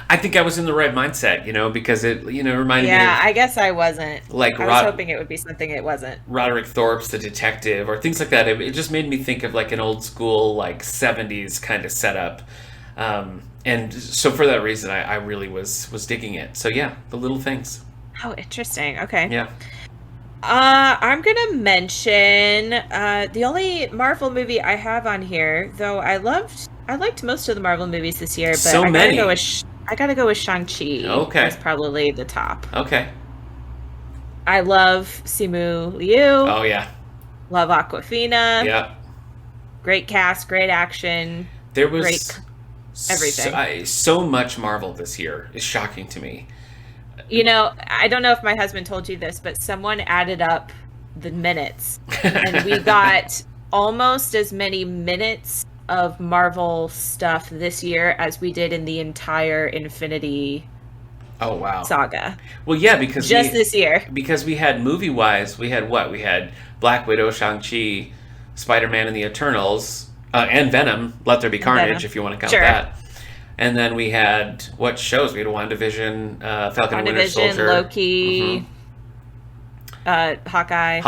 I think I was in the right mindset, because it, reminded me of... Yeah, I guess I wasn't. Like I was hoping it would be something it wasn't. Roderick Thorpe's The Detective, or things like that. It just made me think of like an old school, like 70s kind of setup. And so for that reason, I really was digging it. So yeah, The Little Things. Oh, interesting. Okay. Yeah. I'm gonna mention the only Marvel movie I have on here, though I liked most of the Marvel movies this year, but so many. I gotta go with Shang-Chi. Okay. That's probably the top. Okay. I love Simu Liu. Oh yeah. Love Awkwafina. Yeah. Great cast, great action. There was great everything. So much Marvel this year is shocking to me. I don't know if my husband told you this, but someone added up the minutes, and we got almost as many minutes of Marvel stuff this year as we did in the entire Infinity saga. Well, yeah, because this year. Because we had movie-wise, we had what? We had Black Widow, Shang-Chi, Spider-Man and the Eternals, and Venom, Let There Be Carnage, if you want to count that. And then we had, what shows? We had WandaVision, Falcon and Winter Soldier. Loki, Hawkeye.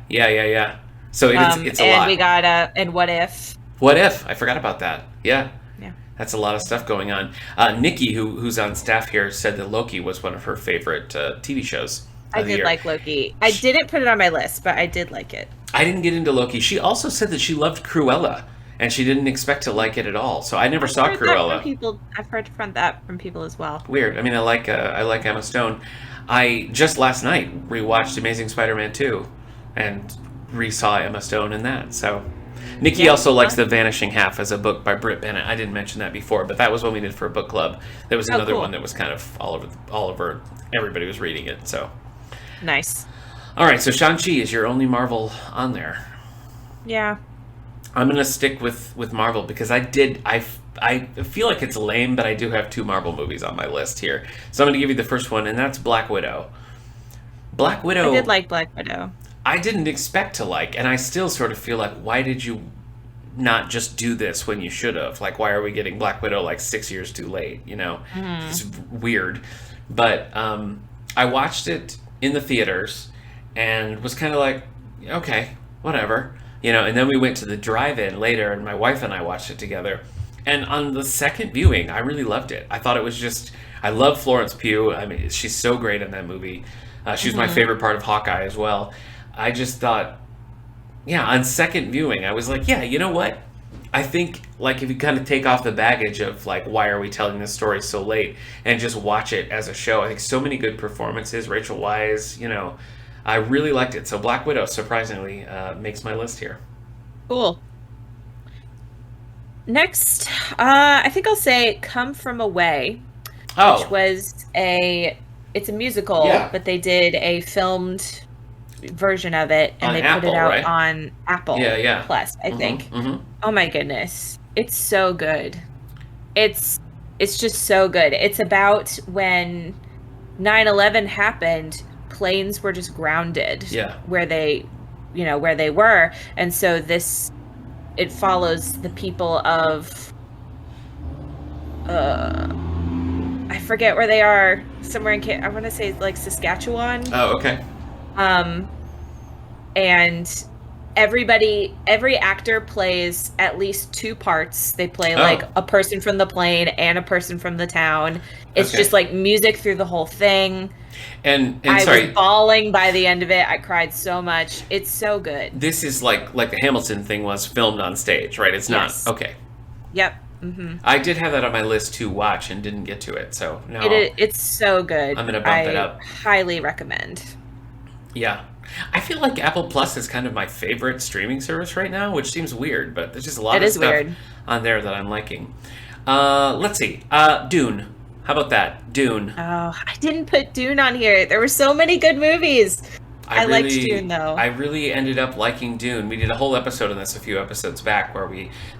Yeah. So it's a lot. And we got, and What If. What If? I forgot about that. Yeah. Yeah. That's a lot of stuff going on. Nikki, who's on staff here, said that Loki was one of her favorite TV shows. I did like Loki. I didn't put it on my list, but I did like it. I didn't get into Loki. She also said that she loved Cruella. And she didn't expect to like it at all. So I never saw Cruella. I've heard that from people as well. Weird. I mean, I like Emma Stone. I just last night rewatched Amazing Spider-Man 2 and re-saw Emma Stone in that. So Nikki also likes The Vanishing Half as a book by Britt Bennett. I didn't mention that before, but that was what we did for a book club. There was another one that was kind of all over. Everybody was reading it. So nice. All right. So Shang-Chi is your only Marvel on there. Yeah. I'm going to stick with Marvel because I feel like it's lame, but I do have 2 Marvel movies on my list here. So I'm going to give you the first one, and that's Black Widow. Black Widow... I did like Black Widow. I didn't expect to like, and I still sort of feel like, why did you not just do this when you should have? Like, why are we getting Black Widow like 6 years too late? You know, it's weird. But I watched it in the theaters and was kind of like, okay, whatever, you know. And then we went to the drive-in later, and my wife and I watched it together. And on the second viewing, I really loved it. I thought it was just, I love Florence Pugh. I mean, she's so great in that movie. She's my favorite part of Hawkeye as well. I just thought, yeah, on second viewing, I was like, yeah, you know what? I think, like, if you kind of take off the baggage of, like, why are we telling this story so late, and just watch it as a show, I think so many good performances. Rachel Weisz, you know, I really liked it. So Black Widow, surprisingly, makes my list here. Cool. Next, I think I'll say Come From Away, which was it's a musical, but they did a filmed version of it, and they put it out on Apple Plus, I think. Oh my goodness, it's so good. It's just so good. It's about when 9/11 happened, planes were just grounded where they were, and so it follows the people of I forget where they are, somewhere in I want to say like Saskatchewan. Oh, okay. And every actor plays at least two parts. They play like a person from the plane and a person from the town. It's just like music through the whole thing. And I was bawling by the end of it. I cried so much. It's so good. This is like the Hamilton thing was filmed on stage, right? It's not okay. Yep. I did have that on my list to watch and didn't get to it, so now it's so good. I'm gonna bump it up. Highly recommend. Yeah. I feel like Apple Plus is kind of my favorite streaming service right now, which seems weird, but there's just a lot of stuff on there that I'm liking. Let's see. Dune. How about that? Dune. Oh, I didn't put Dune on here. There were so many good movies. I liked Dune, though. I really ended up liking Dune. We did a whole episode on this a few episodes back where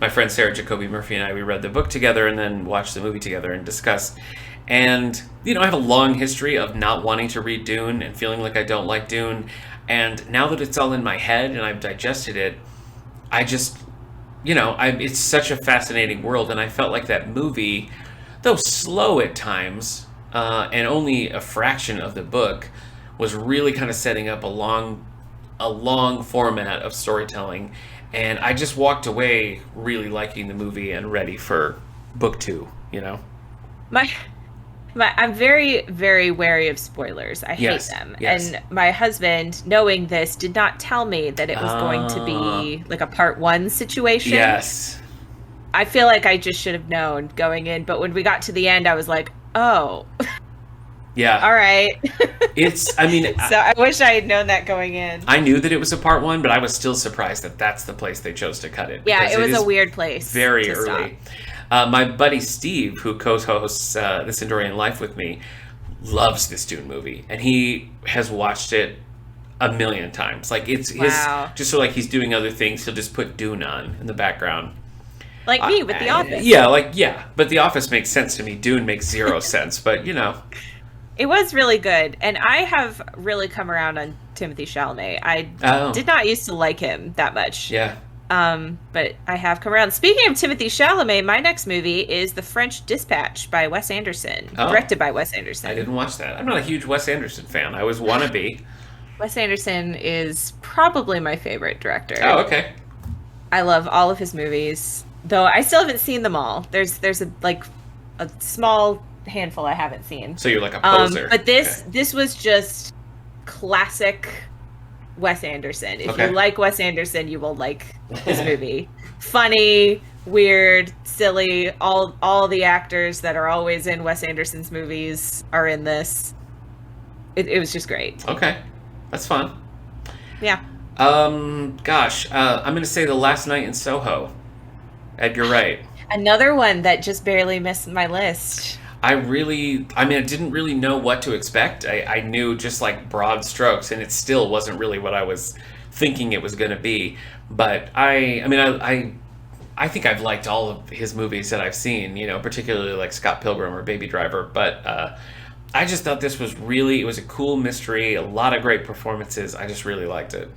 my friend Sarah Jacoby Murphy and I, we read the book together and then watched the movie together and discussed. And, you know, I have a long history of not wanting to read Dune and feeling like I don't like Dune. And now that it's all in my head and I've digested it, I just, you know, it's such a fascinating world. And I felt like that movie, though slow at times, and only a fraction of the book, was really kind of setting up a long format of storytelling. And I just walked away really liking the movie and ready for book 2, you know? I'm very, very wary of spoilers. I hate them. Yes. And my husband, knowing this, did not tell me that it was going to be like a part 1 situation. Yes. I feel like I just should have known going in, but when we got to the end, I was like, oh. Yeah. All right. So I wish I had known that going in. I knew that it was a part 1, but I was still surprised that that's the place they chose to cut it. Yeah, it was a weird place. Very early. My buddy Steve, who co-hosts This Endorian Life with me, loves this Dune movie, and he has watched it a million times. Like it's his, just so like he's doing other things, he'll just put Dune on in the background. Like me with The Office. Yeah, but The Office makes sense to me. Dune makes zero sense, but you know. It was really good, and I have really come around on Timothée Chalamet. I did not used to like him that much. Yeah. But I have come around. Speaking of Timothée Chalamet, my next movie is The French Dispatch by Wes Anderson, directed by Wes Anderson. I didn't watch that. I'm not a huge Wes Anderson fan. I always want to be. Wes Anderson is probably my favorite director. Oh, okay. I love all of his movies, though I still haven't seen them all. There's a small handful I haven't seen. So you're like a poser. But this was just classic Wes Anderson. If you like Wes Anderson, you will like this movie. Funny, weird, silly. All the actors that are always in Wes Anderson's movies are in this. It was just great. Okay. That's fun. Yeah. I'm going to say The Last Night in Soho. Edgar Wright. Another one that just barely missed my list. I didn't really know what to expect. I knew just like broad strokes, and it still wasn't really what I was thinking it was going to be. But I think I've liked all of his movies that I've seen, you know, particularly like Scott Pilgrim or Baby Driver. But I just thought this was it was a cool mystery, a lot of great performances. I just really liked it.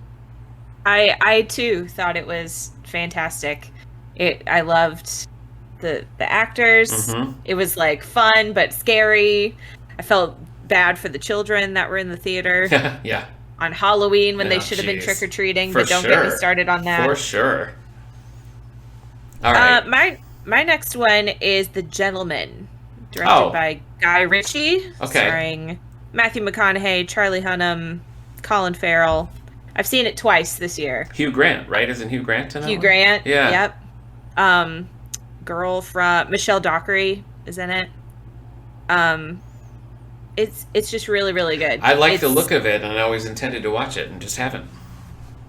I too thought it was fantastic. I loved the actors. Mm-hmm. It was like fun but scary. I felt bad for the children that were in the theater. Yeah. On Halloween when Oh, they should have been jeez. trick-or-treating, For but don't get me started on that. For sure. All right. My next one is The Gentleman, directed by Guy Ritchie, starring Matthew McConaughey, Charlie Hunnam, Colin Farrell. I've seen it twice this year. Hugh Grant, right? Isn't Hugh Grant in that Hugh one? Grant, Yeah. Yep. Girl from Michelle Dockery is in it. It's just really, really good. I like the look of it, and I always intended to watch it and just haven't.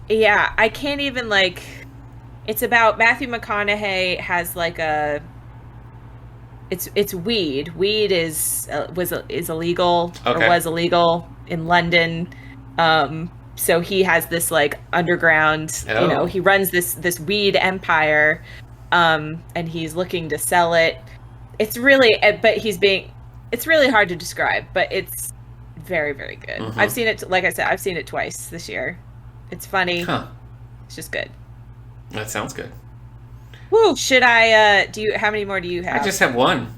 Yeah, I can't even it's about Matthew McConaughey has like a. It's weed. Weed is illegal or was illegal in London. So he has this like underground. Oh. You know, he runs this weed empire, and he's looking to sell it. It's really, but it's really hard to describe, but it's very, very good. Mm-hmm. I've seen it. Like I said, I've seen it twice this year. It's funny. Huh. It's just good. That sounds good. Woo! Should I? How many more do you have? I just have one.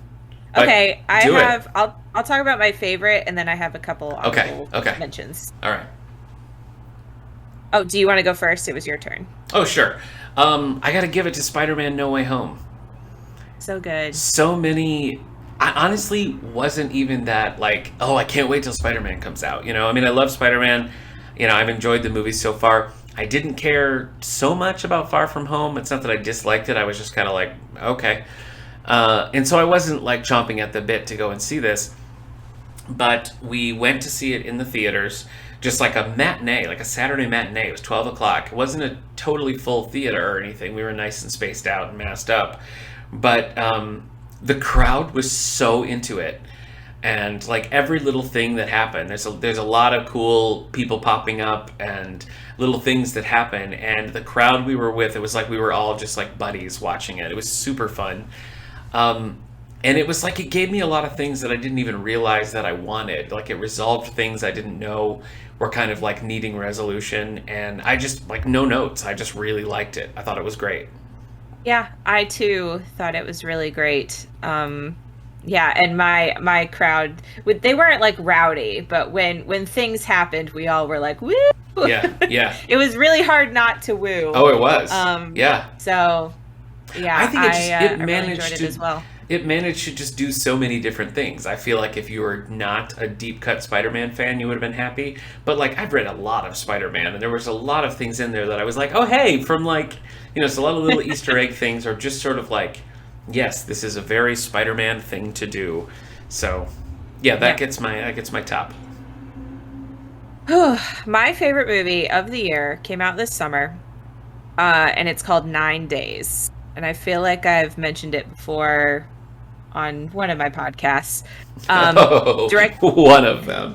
Okay, It. I'll talk about my favorite, and then I have a couple honorable mentions. All right. Oh, do you want to go first? It was your turn. Oh, sure. I got to give it to Spider-Man: No Way Home. So good. So many. I honestly wasn't even that like, oh, I can't wait till Spider-Man comes out. You know, I mean, I love Spider-Man. You know, I've enjoyed the movies so far. I didn't care so much about Far From Home. It's not that I disliked it. I was just kind of like, okay. And so I wasn't like chomping at the bit to go and see this. But we went to see it in the theaters, just like a matinee, like a Saturday matinee. It was 12 o'clock. It wasn't a totally full theater or anything. We were nice and spaced out and masked up. But the crowd was so into it. And like every little thing that happened, there's a lot of cool people popping up and little things that happen. And the crowd we were with, it was like we were all just like buddies watching it. It was super fun. And it was like it gave me a lot of things that I didn't even realize that I wanted. Like it resolved things I didn't know were kind of like needing resolution. And I just like no notes. I just really liked it. I thought it was great. Yeah, I too thought it was really great. Yeah, and my crowd, they weren't like rowdy, but when things happened, we all were like, woo! Yeah. It was really hard not to woo. Oh, it was. Yeah. So, yeah, I think it managed really enjoyed it as well. It managed to just do so many different things. I feel like if you were not a deep-cut Spider-Man fan, you would have been happy. But, like, I've read a lot of Spider-Man, and there was a lot of things in there that I was like, oh, hey, from, like, you know, it's a lot of little Easter egg things, or just sort of like, yes, this is a very Spider-Man thing to do. So, yeah, that gets my top. My favorite movie of the year came out this summer, and it's called 9 Days. And I feel like I've mentioned it before on one of my podcasts. One of them.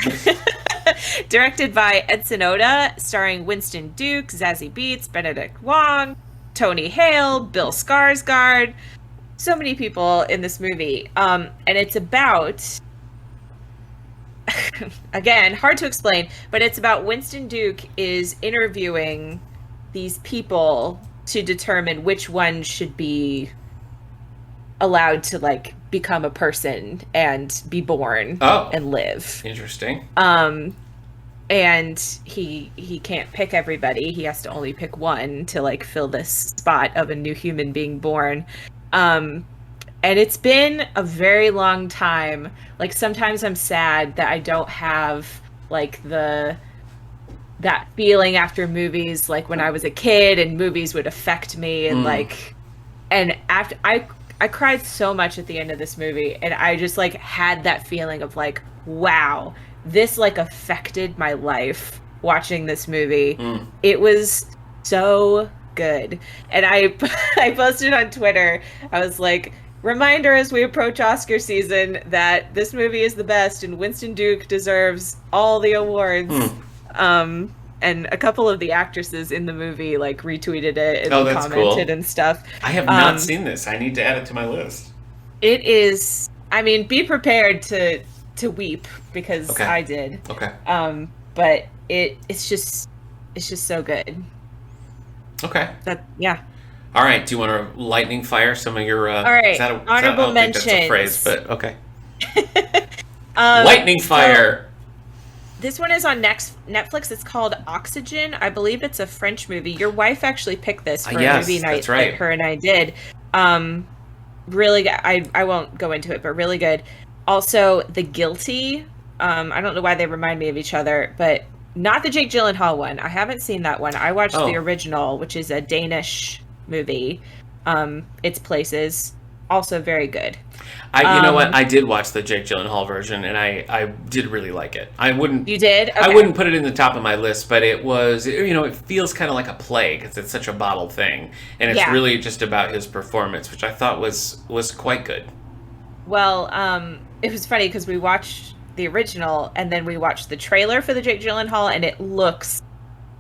Directed by Edson Oda, starring Winston Duke, Zazie Beetz, Benedict Wong, Tony Hale, Bill Skarsgård. So many people in this movie. And it's about, again, hard to explain, but it's about Winston Duke is interviewing these people to determine which one should be allowed to like become a person and be born and live. Interesting. And he can't pick everybody. He has to only pick one to like fill this spot of a new human being born. And it's been a very long time. Like sometimes I'm sad that I don't have like that feeling after movies, like when I was a kid and movies would affect me and and after I cried so much at the end of this movie, and I just like had that feeling of like, wow, this like affected my life watching this movie. It was so good. And I posted on Twitter, I was like, reminder as we approach Oscar season that this movie is the best and Winston Duke deserves all the awards. And a couple of the actresses in the movie like retweeted it and commented cool. And stuff. I have not seen this. I need to add it to my list. It is, I mean, be prepared to weep because I did. Okay. But it's just so good. Okay. All right. Do you want to lightning fire some of your? All right. Honorable mentions. That's a phrase, but okay. Um, Lightning fire. So this one is on Netflix. It's called Oxygen. I believe it's a French movie. Your wife actually picked this for a movie night that her and I did. Really good. I won't go into it, but really good. Also, The Guilty. I don't know why they remind me of each other, but not the Jake Gyllenhaal one. I haven't seen that one. I watched the original, which is a Danish movie. It's Places. Also very good. You know what? I did watch the Jake Gyllenhaal version, and I did really like it. I wouldn't. You did? Okay. I wouldn't put it in the top of my list, but it was. It feels kind of like a play because it's such a bottled thing, and it's really just about his performance, which I thought was quite good. Well, it was funny because we watched the original, and then we watched the trailer for the Jake Gyllenhaal, and it looks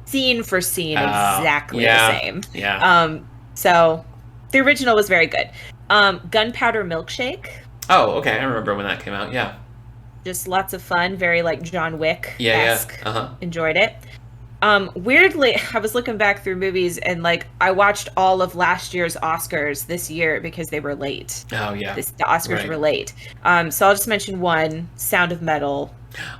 scene for scene exactly the same. Yeah. So the original was very good. Gunpowder Milkshake. Oh, okay. I remember when that came out. Yeah. Just lots of fun. Very like John Wick-esque. Yeah. Enjoyed it. Weirdly, I was looking back through movies and like I watched all of last year's Oscars this year because they were late. Oh yeah. The Oscars were late. So I'll just mention one, Sound of Metal.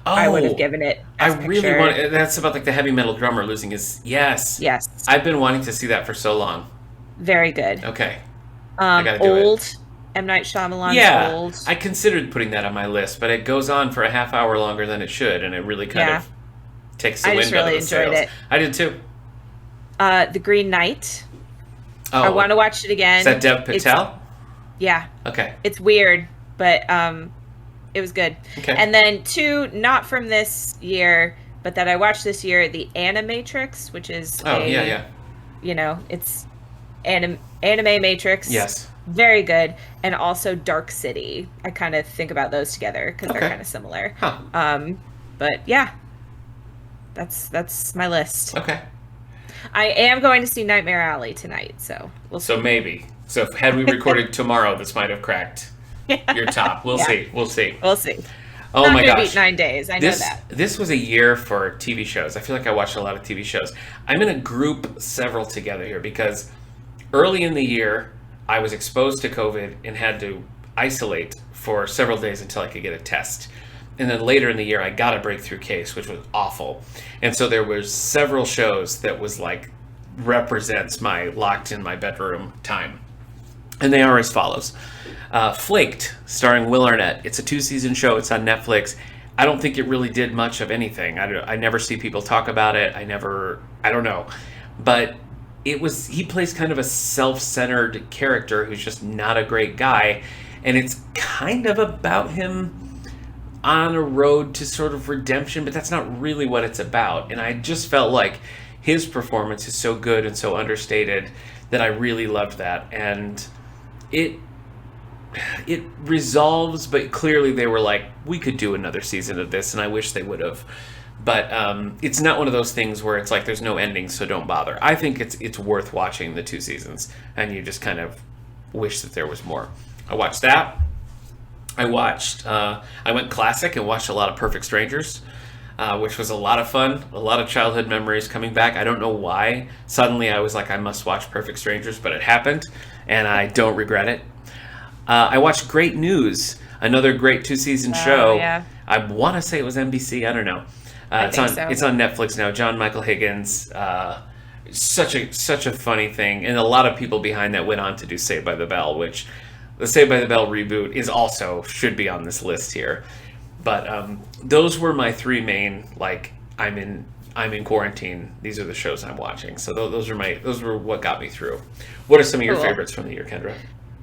I would have given it. Really want. That's about like the heavy metal drummer losing his. Yes. I've been wanting to see that for so long. Very good. Okay. I gotta do Old. it. M. Night Shyamalan's Old. I considered putting that on my list, but it goes on for a half hour longer than it should, and it really kind of takes the wind out of the sails. It. I did too. The Green Knight. Oh, I want to watch it again. Is that Dev Patel? Yeah. Okay. It's weird, but it was good. Okay. And then two, not from this year, but that I watched this year, The Animatrix, which is it's anime Matrix. Yes. Very good. And also Dark City. I kind of think about those together because they're kind of similar. Huh. But yeah, that's my list. Okay. I am going to see Nightmare Alley tonight, so we'll see. So maybe. So had we recorded tomorrow, this might have cracked your top. We'll see. We'll see. Oh Not my gosh. Beat 9 days. I know that. This was a year for TV shows. I feel like I watched a lot of TV shows. I'm going to group several together here because early in the year, I was exposed to COVID and had to isolate for several days until I could get a test. And then later in the year, I got a breakthrough case, which was awful. And so there was several shows that was like represents my locked in my bedroom time. And they are as follows. Flaked, starring Will Arnett. It's a 2-season show. It's on Netflix. I don't think it really did much of anything. I never see people talk about it. I don't know. But he plays kind of a self-centered character who's just not a great guy. And it's kind of about him on a road to sort of redemption, but that's not really what it's about. And I just felt like his performance is so good and so understated that I really loved that. And it resolves, but clearly they were like, we could do another season of this, and I wish they would have. But it's not one of those things where it's like there's no ending, so don't bother. I think it's worth watching the 2 seasons, and you just kind of wish that there was more. I watched that. I went classic and watched a lot of Perfect Strangers, which was a lot of fun. A lot of childhood memories coming back. I don't know why. Suddenly I was like, I must watch Perfect Strangers, but it happened, and I don't regret it. I watched Great News, another great 2-season show. Yeah. I want to say it was NBC. I don't know. It's on Netflix now. John Michael Higgins. Such a funny thing, and a lot of people behind that went on to do Saved by the Bell, which the Saved by the Bell reboot should be on this list here. But those were my 3 main, like, I'm in quarantine. These are the shows I'm watching. So those were what got me through. What are some of your favorites from the year, Kendra?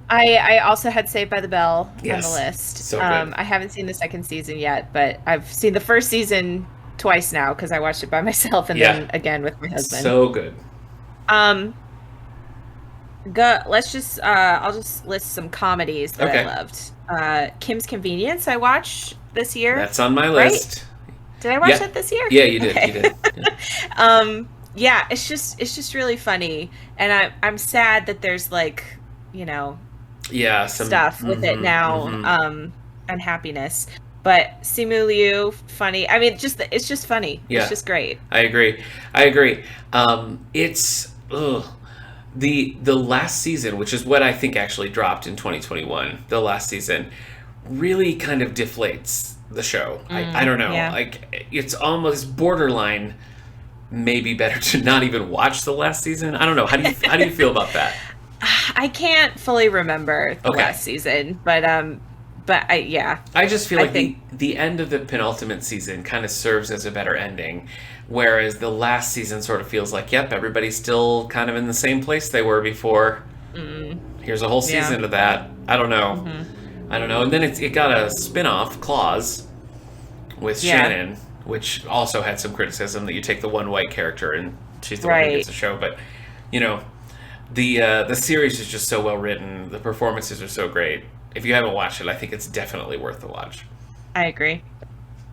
I also had Saved by the Bell on the list. So good. I haven't seen the 2nd season yet, but I've seen the 1st season twice now because I watched it by myself and then again with my husband. So good. Let's just I'll just list some comedies that I loved. Kim's Convenience I watched this year. That's on my list. Did I watch that this year? Yeah, you did. Okay. You did. Yeah. It's just really funny, and I'm sad that there's like, some stuff with it now, unhappiness. But Simu Liu, funny. I mean, it's just funny. Yeah. It's just great. I agree. the last season, which is what I think actually dropped in 2021, the last season, really kind of deflates the show. I don't know. Yeah. Like, it's almost borderline maybe better to not even watch the last season. I don't know. How do you feel about that? I can't fully remember the last season, but I just feel like the end of the penultimate season kind of serves as a better ending, whereas the last season sort of feels like, yep, everybody's still kind of in the same place they were before. Here's a whole season of that. I don't know. I don't know. And then it got a spin-off, Claws, with Shannon, which also had some criticism that you take the one white character and she's the one who gets the show. But, you know, the series is just so well written. The performances are so great. If you haven't watched it, I think it's definitely worth the watch. I agree.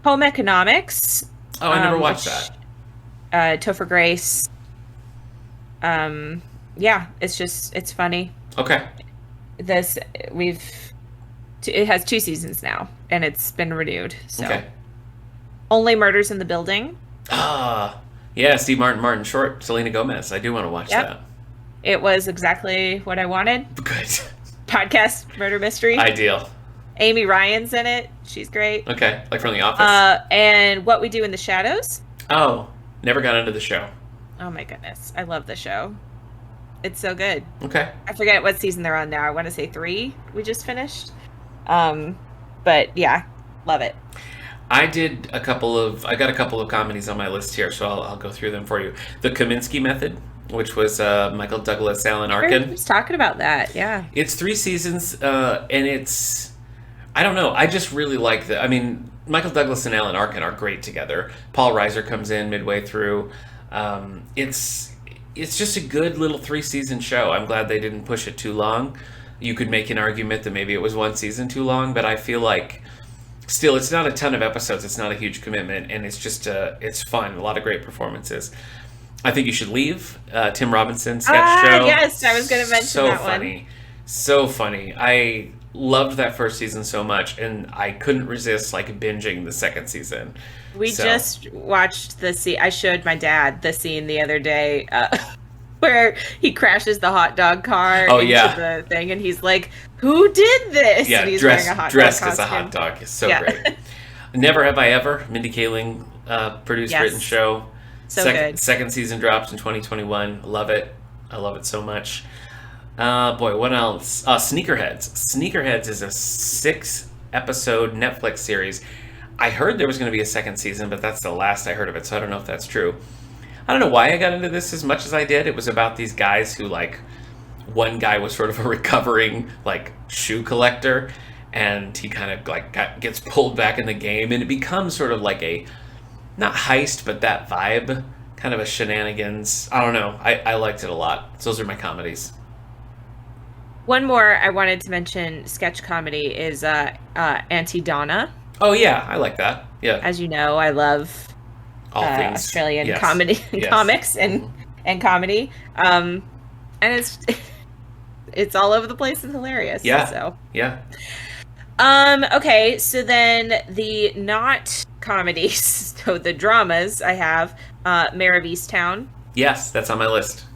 Home Economics. Oh, I never watched that. Topher Grace. It's funny. Okay. It has 2 seasons now, and it's been renewed. So. Okay. Only Murders in the Building. Yeah, Steve Martin Short, Selena Gomez. I do want to watch that. It was exactly what I wanted. Good. Podcast murder mystery. Ideal. Amy Ryan's in it. She's great. Okay, like from The Office. And What We Do in the Shadows. Oh, never got into the show. Oh my goodness, I love the show. It's so good. Okay. I forget what season they're on now. I want to say 3. We just finished. But yeah, love it. I got a couple of comedies on my list here, so I'll go through them for you. The Kaminsky Method, which was Michael Douglas, Alan Arkin. I was talking about that, yeah. It's 3 seasons, and it's... I don't know. I just really like I mean, Michael Douglas and Alan Arkin are great together. Paul Reiser comes in midway through. It's just a good little 3-season show. I'm glad they didn't push it too long. You could make an argument that maybe it was 1 season too long, but I feel like still it's not a ton of episodes. It's not a huge commitment, and it's just it's fun. A lot of great performances. I Think You Should Leave, Tim Robinson sketch show. Yes, I was going to mention that one. So funny. I loved that first season so much, and I couldn't resist binging the second season. We just watched the scene. I showed my dad the scene the other day where he crashes the hot dog car into the thing, and he's like, "Who did this?" Yeah, and he's wearing a hot dressed dog as a hot dog. It's so great. Never Have I Ever, Mindy Kaling produced, written show. Good. Second season dropped in 2021. Love it. I love it so much. Boy, what else? Sneakerheads. Sneakerheads is a 6-episode Netflix series. I heard there was going to be a second season, but that's the last I heard of it, so I don't know if that's true. I don't know why I got into this as much as I did. It was about these guys who, one guy was sort of a recovering, shoe collector, and he kind of, gets pulled back in the game, and it becomes sort of like a, not heist, but that vibe, kind of a shenanigans. I don't know. I liked it a lot. So those are my comedies. One more I wanted to mention, sketch comedy, is Auntie Donna. Oh, yeah. I like that. Yeah. As you know, I love all things Australian comedy, comics and comedy. And it's all over the place and hilarious. Yeah. So. Yeah. Okay, so then the not comedies, so the dramas I have, Mare of Easttown. Yes, that's on my list.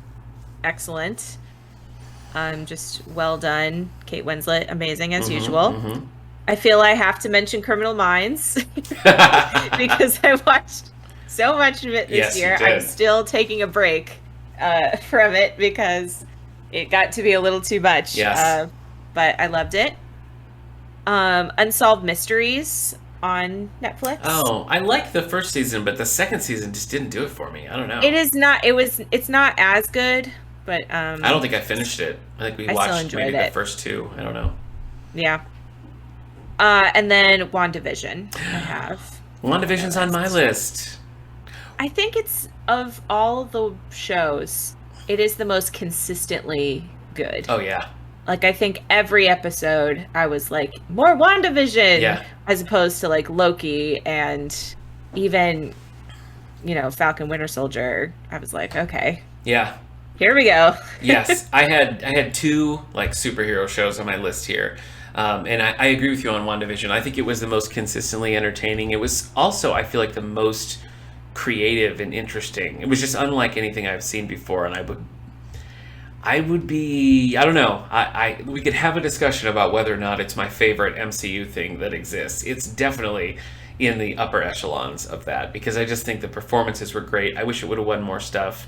Excellent. Just well done. Kate Winslet, amazing as usual. Mm-hmm. I feel I have to mention Criminal Minds because I watched so much of it this year. I'm still taking a break from it because it got to be a little too much. Yes. But I loved it. Unsolved Mysteries on Netflix. Oh, I liked the first season, but the second season just didn't do it for me. I don't know. It's not as good, but I don't think I finished it. I think we watched maybe the first 2. I don't know. Yeah. And then WandaVision I have. WandaVision's on my list. I think it's, of all the shows, it is the most consistently good. Oh, yeah. I think every episode I was like, more WandaVision! Yeah. As opposed to Loki and even, Falcon Winter Soldier. I was like, okay. Yeah. Here we go. Yes. I had 2 superhero shows on my list here. And I agree with you on WandaVision. I think it was the most consistently entertaining. It was also, I feel like, the most creative and interesting. It was just unlike anything I've seen before, and I would be, I don't know. We could have a discussion about whether or not it's my favorite MCU thing that exists. It's definitely in the upper echelons of that because I just think the performances were great. I wish it would have won more stuff.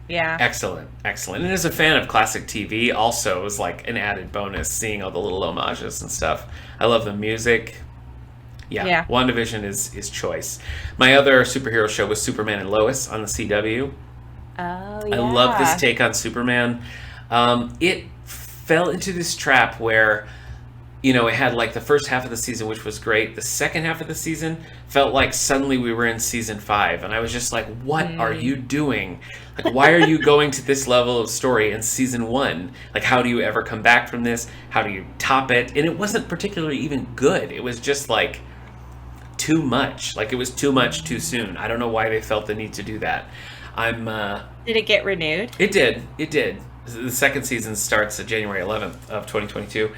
Yeah. Excellent. And as a fan of classic TV, also was like an added bonus seeing all the little homages and stuff. I love the music. Yeah. WandaVision is choice. My other superhero show was Superman and Lois on the CW. Oh, yeah. I love this take on Superman. It fell into this trap where, it had like the first half of the season, which was great. The second half of the season felt like suddenly we were in season 5. And I was just like, what are you doing? Like, why are you going to this level of story in season 1? Like, how do you ever come back from this? How do you top it? And it wasn't particularly even good. It was just like too much. Like, it was too much too soon. I don't know why they felt the need to do that. Did it get renewed? It did. The second season starts January 11th of 2022.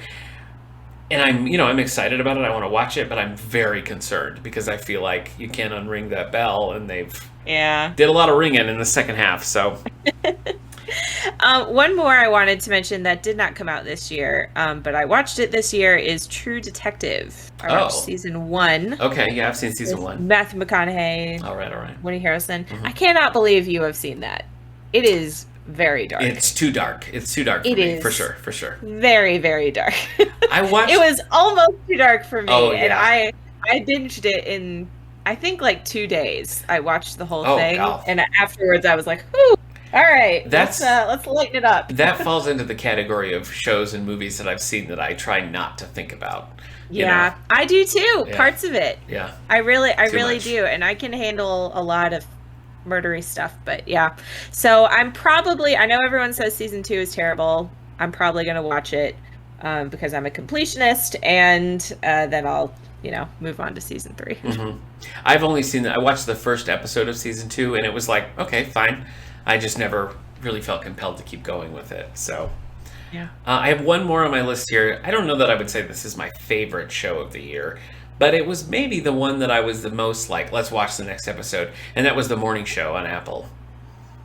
And I'm excited about it. I want to watch it, but I'm very concerned because I feel like you can't unring that bell, and they've did a lot of ringing in the second half. So, one more I wanted to mention that did not come out this year, but I watched it this year is True Detective. I watched season 1. Okay, yeah, I've seen season 1. Matthew McConaughey. All right. Woody Harrelson. Mm-hmm. I cannot believe you have seen that. It is very dark. It's too dark. For me, for sure. Very, very dark. I watched. It was almost too dark for me, and I binged it in I think like 2 days. I watched the whole thing, and afterwards I was like, "Whew, all right, let's lighten it up." That falls into the category of shows and movies that I've seen that I try not to think about. Yeah, I do too. Yeah. Parts of it. Yeah, I really do, and I can handle a lot of murdery stuff, but yeah. So I know everyone says season 2 is terrible. I'm probably gonna watch it because I'm a completionist, and then I'll move on to season 3. Mm-hmm. I've only seen I watched the first episode of season 2, and it was like, okay, fine. I just never really felt compelled to keep going with it. So yeah, I have one more on my list here. I don't know that I would say this is my favorite show of the year, but it was maybe the one that I was the most like, let's watch the next episode, and that was The Morning Show on Apple.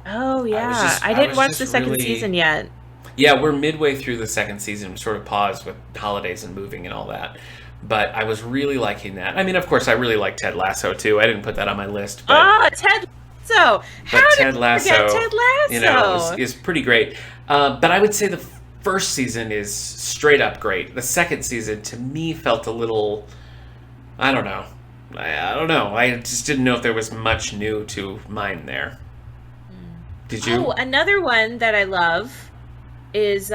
Oh, yeah. I didn't watch the second season yet. Yeah, we're midway through the second season, sort of paused with holidays and moving and all that. But I was really liking that. I mean, of course, I really like Ted Lasso, too. I didn't put that on my list. But, Ted Lasso! How did you forget Ted Lasso? Is pretty great. But I would say the first season is straight up great. The second season, to me, felt a little... I don't know. I just didn't know if there was much new to mine there. Did you? Oh, another one that I love is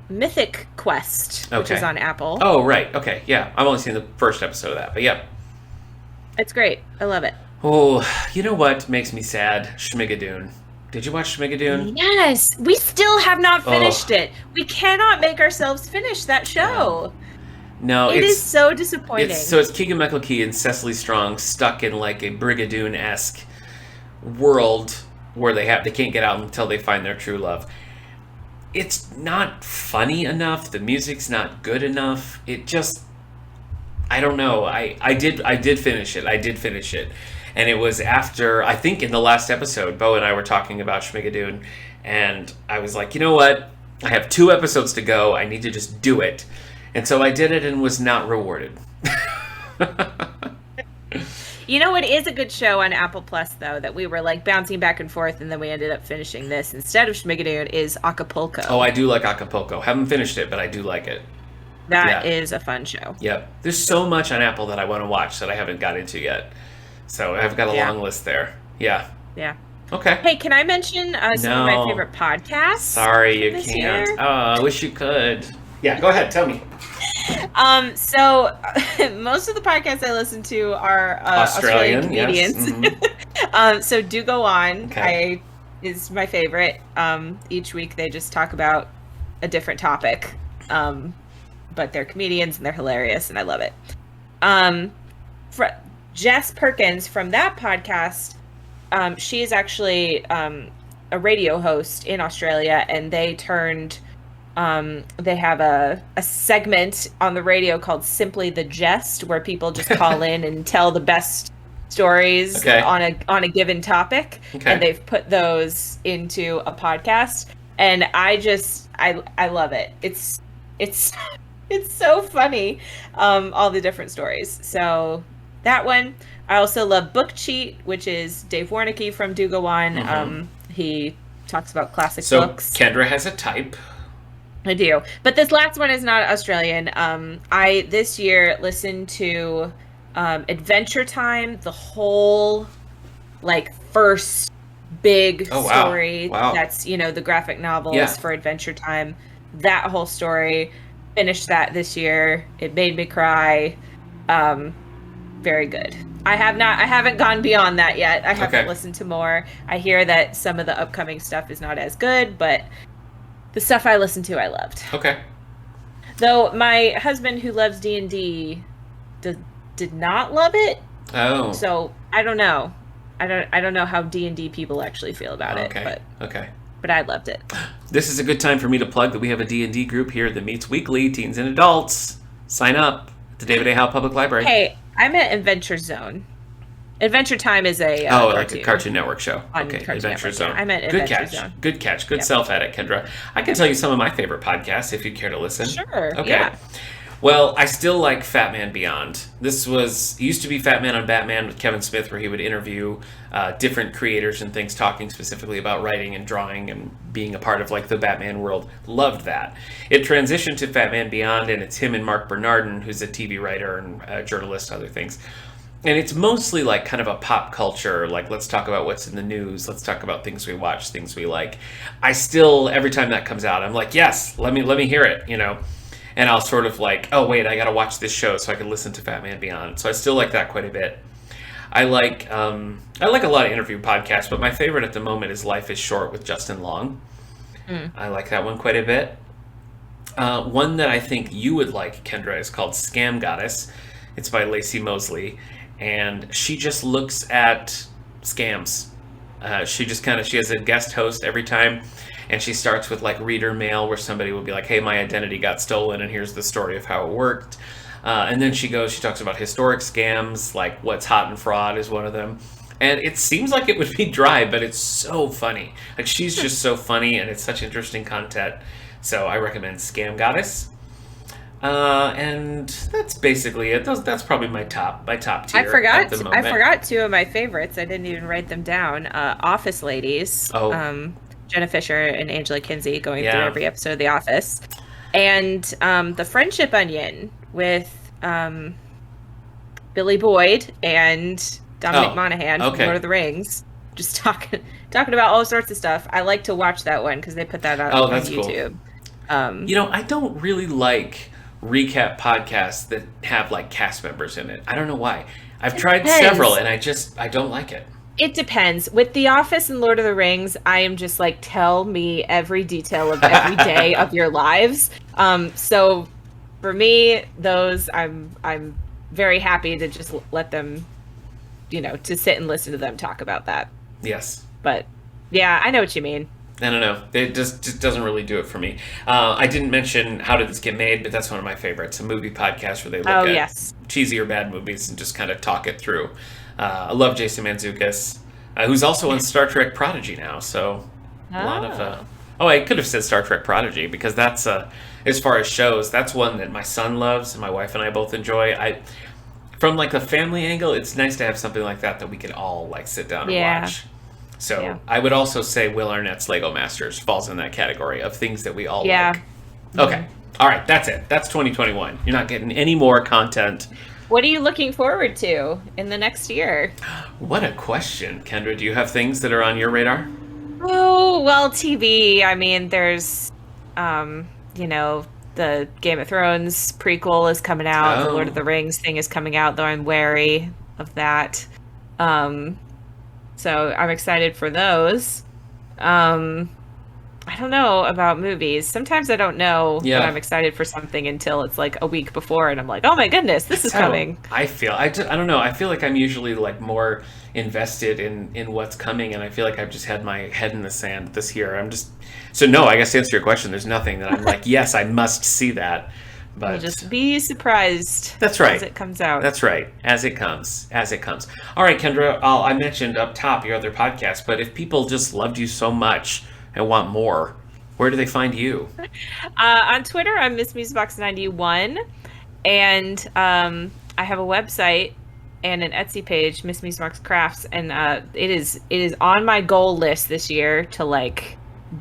Mythic Quest, which is on Apple. Oh, right. Okay, yeah. I've only seen the first episode of that, but yeah. It's great. I love it. Oh, you know what makes me sad? Schmigadoon. Did you watch Schmigadoon? Yes. We still have not finished it. We cannot make ourselves finish that show. No, it is so disappointing. It's Keegan-Michael Key and Cecily Strong stuck in like a Brigadoon-esque world where they can't get out until they find their true love. It's not funny enough. The music's not good enough. It just, I don't know. I did finish it. And it was after, I think in the last episode, Bo and I were talking about Schmigadoon, and I was like, you know what? I have 2 episodes to go. I need to just do it. And so I did it and was not rewarded. You know what is a good show on Apple Plus, though, that we were like bouncing back and forth and then we ended up finishing this instead of Schmigadoon is Acapulco. Oh, I do like Acapulco. Haven't finished it, but I do like it. That is a fun show. Yep. There's so much on Apple that I want to watch that I haven't got into yet. So I've got a long list there. Yeah. Yeah. Okay. Hey, can I mention some of my favorite podcasts? Sorry, you can't. Oh, I wish you could. Yeah, go ahead. Tell me. So most of the podcasts I listen to are Australian comedians. Yes. Mm-hmm. So Do Go On is my favorite. Each week they just talk about a different topic. But they're comedians and they're hilarious and I love it. Jess Perkins from that podcast, she is actually a radio host in Australia, and they have a segment on the radio called Simply the Jest, where people just call in and tell the best stories on a given topic, and they've put those into a podcast. And I love it. It's it's so funny, all the different stories. So that one. I also love Book Cheat, which is Dave Warnicki from Do Go On. He talks about classic books. So Kendra has a type. I do. But this last one is not Australian. I this year listened to Adventure Time, the whole like first big story. Wow. That's, the graphic novels for Adventure Time. That whole story. Finished that this year. It made me cry. Very good. I haven't gone beyond that yet. I haven't listened to more. I hear that some of the upcoming stuff is not as good, but the stuff I listened to, I loved. Okay. Though my husband, who loves D&D, did not love it. Oh. So I don't know. I don't know how D&D people actually feel about it. But I loved it. This is a good time for me to plug that we have a D&D group here that meets weekly, teens and adults. Sign up at the David A. Howe Public Library. Hey, I'm at Adventure Zone. Adventure Time is a like a Cartoon Network show. Okay, Adventure Zone. I'm at Good Adventure catch. Zone. Good catch. Good self-edit, Kendra. I can tell you some of my favorite podcasts if you'd care to listen. Sure. Okay. Yeah. Well, I still like Fat Man Beyond. This used to be Fat Man on Batman with Kevin Smith, where he would interview different creators and things, talking specifically about writing and drawing and being a part of like the Batman world. Loved that. It transitioned to Fat Man Beyond, and it's him and Mark Bernardin, who's a TV writer and journalist, other things. And it's mostly like kind of a pop culture, like let's talk about what's in the news, let's talk about things we watch, things we like. I still, every time that comes out, I'm like, yes, let me hear it, And I'll sort of like, oh wait, I gotta watch this show so I can listen to Fat Man Beyond. So I still like that quite a bit. I like a lot of interview podcasts, but my favorite at the moment is Life is Short with Justin Long. I like that one quite a bit. One that I think you would like, Kendra, is called Scam Goddess. It's by Lacey Mosley. And she just looks at scams. She has a guest host every time, and she starts with like reader mail, where somebody will be like, hey, my identity got stolen, and here's the story of how it worked. And then she talks about historic scams, like What's Hot and Fraud is one of them. And it seems like it would be dry, but it's so funny. Like, she's just so funny, and it's such interesting content. So I recommend Scam Goddess. And that's basically it. That's probably my top tier. I forgot two of my favorites. I didn't even write them down. Office Ladies. Oh. Jenna Fisher and Angela Kinsey going through every episode of The Office. And The Friendship Onion with Billy Boyd and Dominic Monaghan from Lord of the Rings. Just talking about all sorts of stuff. I like to watch that one because they put that out on YouTube. Cool. I don't really like recap podcasts that have like cast members in it. I don't know why. I've tried several and I don't like it. It depends. With The Office and Lord of the Rings, I am just like, tell me every detail of every day of your lives. So for me, those I'm very happy to just let them, to sit and listen to them talk about that. Yes. But yeah, I know what you mean. I don't know. It just doesn't really do it for me. I didn't mention How Did This Get Made, but that's one of my favorites. A movie podcast where they look at cheesy or bad movies and just kind of talk it through. I love Jason Mantzoukas, who's also on Star Trek Prodigy now. So a lot of... I could have said Star Trek Prodigy because that's, as far as shows, that's one that my son loves and my wife and I both enjoy. From like the family angle, it's nice to have something like that we could all like sit down and watch. So I would also say Will Arnett's Lego Masters falls in that category of things that we all like. Okay. All right. That's it. That's 2021. You're not getting any more content. What are you looking forward to in the next year? What a question, Kendra. Do you have things that are on your radar? Oh, well, TV. I mean, there's, the Game of Thrones prequel is coming out. The Lord of the Rings thing is coming out, though I'm wary of that. So I'm excited for those. I don't know about movies. Sometimes I don't know that I'm excited for something until it's like a week before, and I'm like, oh my goodness, this is coming. I feel. I don't know. I feel like I'm usually like more invested in what's coming, and I feel like I've just had my head in the sand this year. So no, I guess to answer your question, there's nothing that I'm like, yes, I must see that. But you'll just be surprised. That's right. As it comes out. That's right. As it comes. All right, Kendra, I mentioned up top your other podcast, but if people just loved you so much and want more, Where do they find you? On Twitter, I'm MissMusicBox91, and I have a website and an Etsy page, Miss Musicbox Crafts, and it is on my goal list this year to like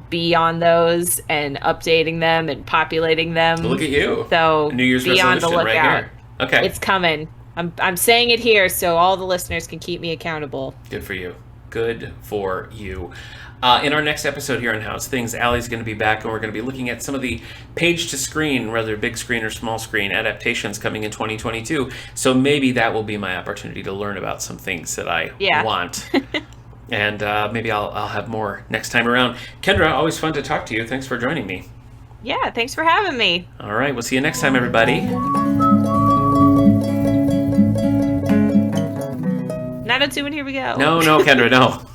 be on those and updating them and populating them. Look at you! So New Year's be on the resolution lookout. right here. Okay, it's coming. I'm saying it here so all the listeners can keep me accountable. Good for you. Good for you. In our next episode here on How's Things, Allie's going to be back, and we're going to be looking at some of the page-to-screen, whether big screen or small screen, adaptations coming in 2022. So maybe that will be my opportunity to learn about some things that I want. And maybe I'll have more next time around. Kendra, always fun to talk to you. Thanks for joining me. Yeah, thanks for having me. All right, we'll see you next time, everybody. Not a two, and here we go. No, Kendra, no.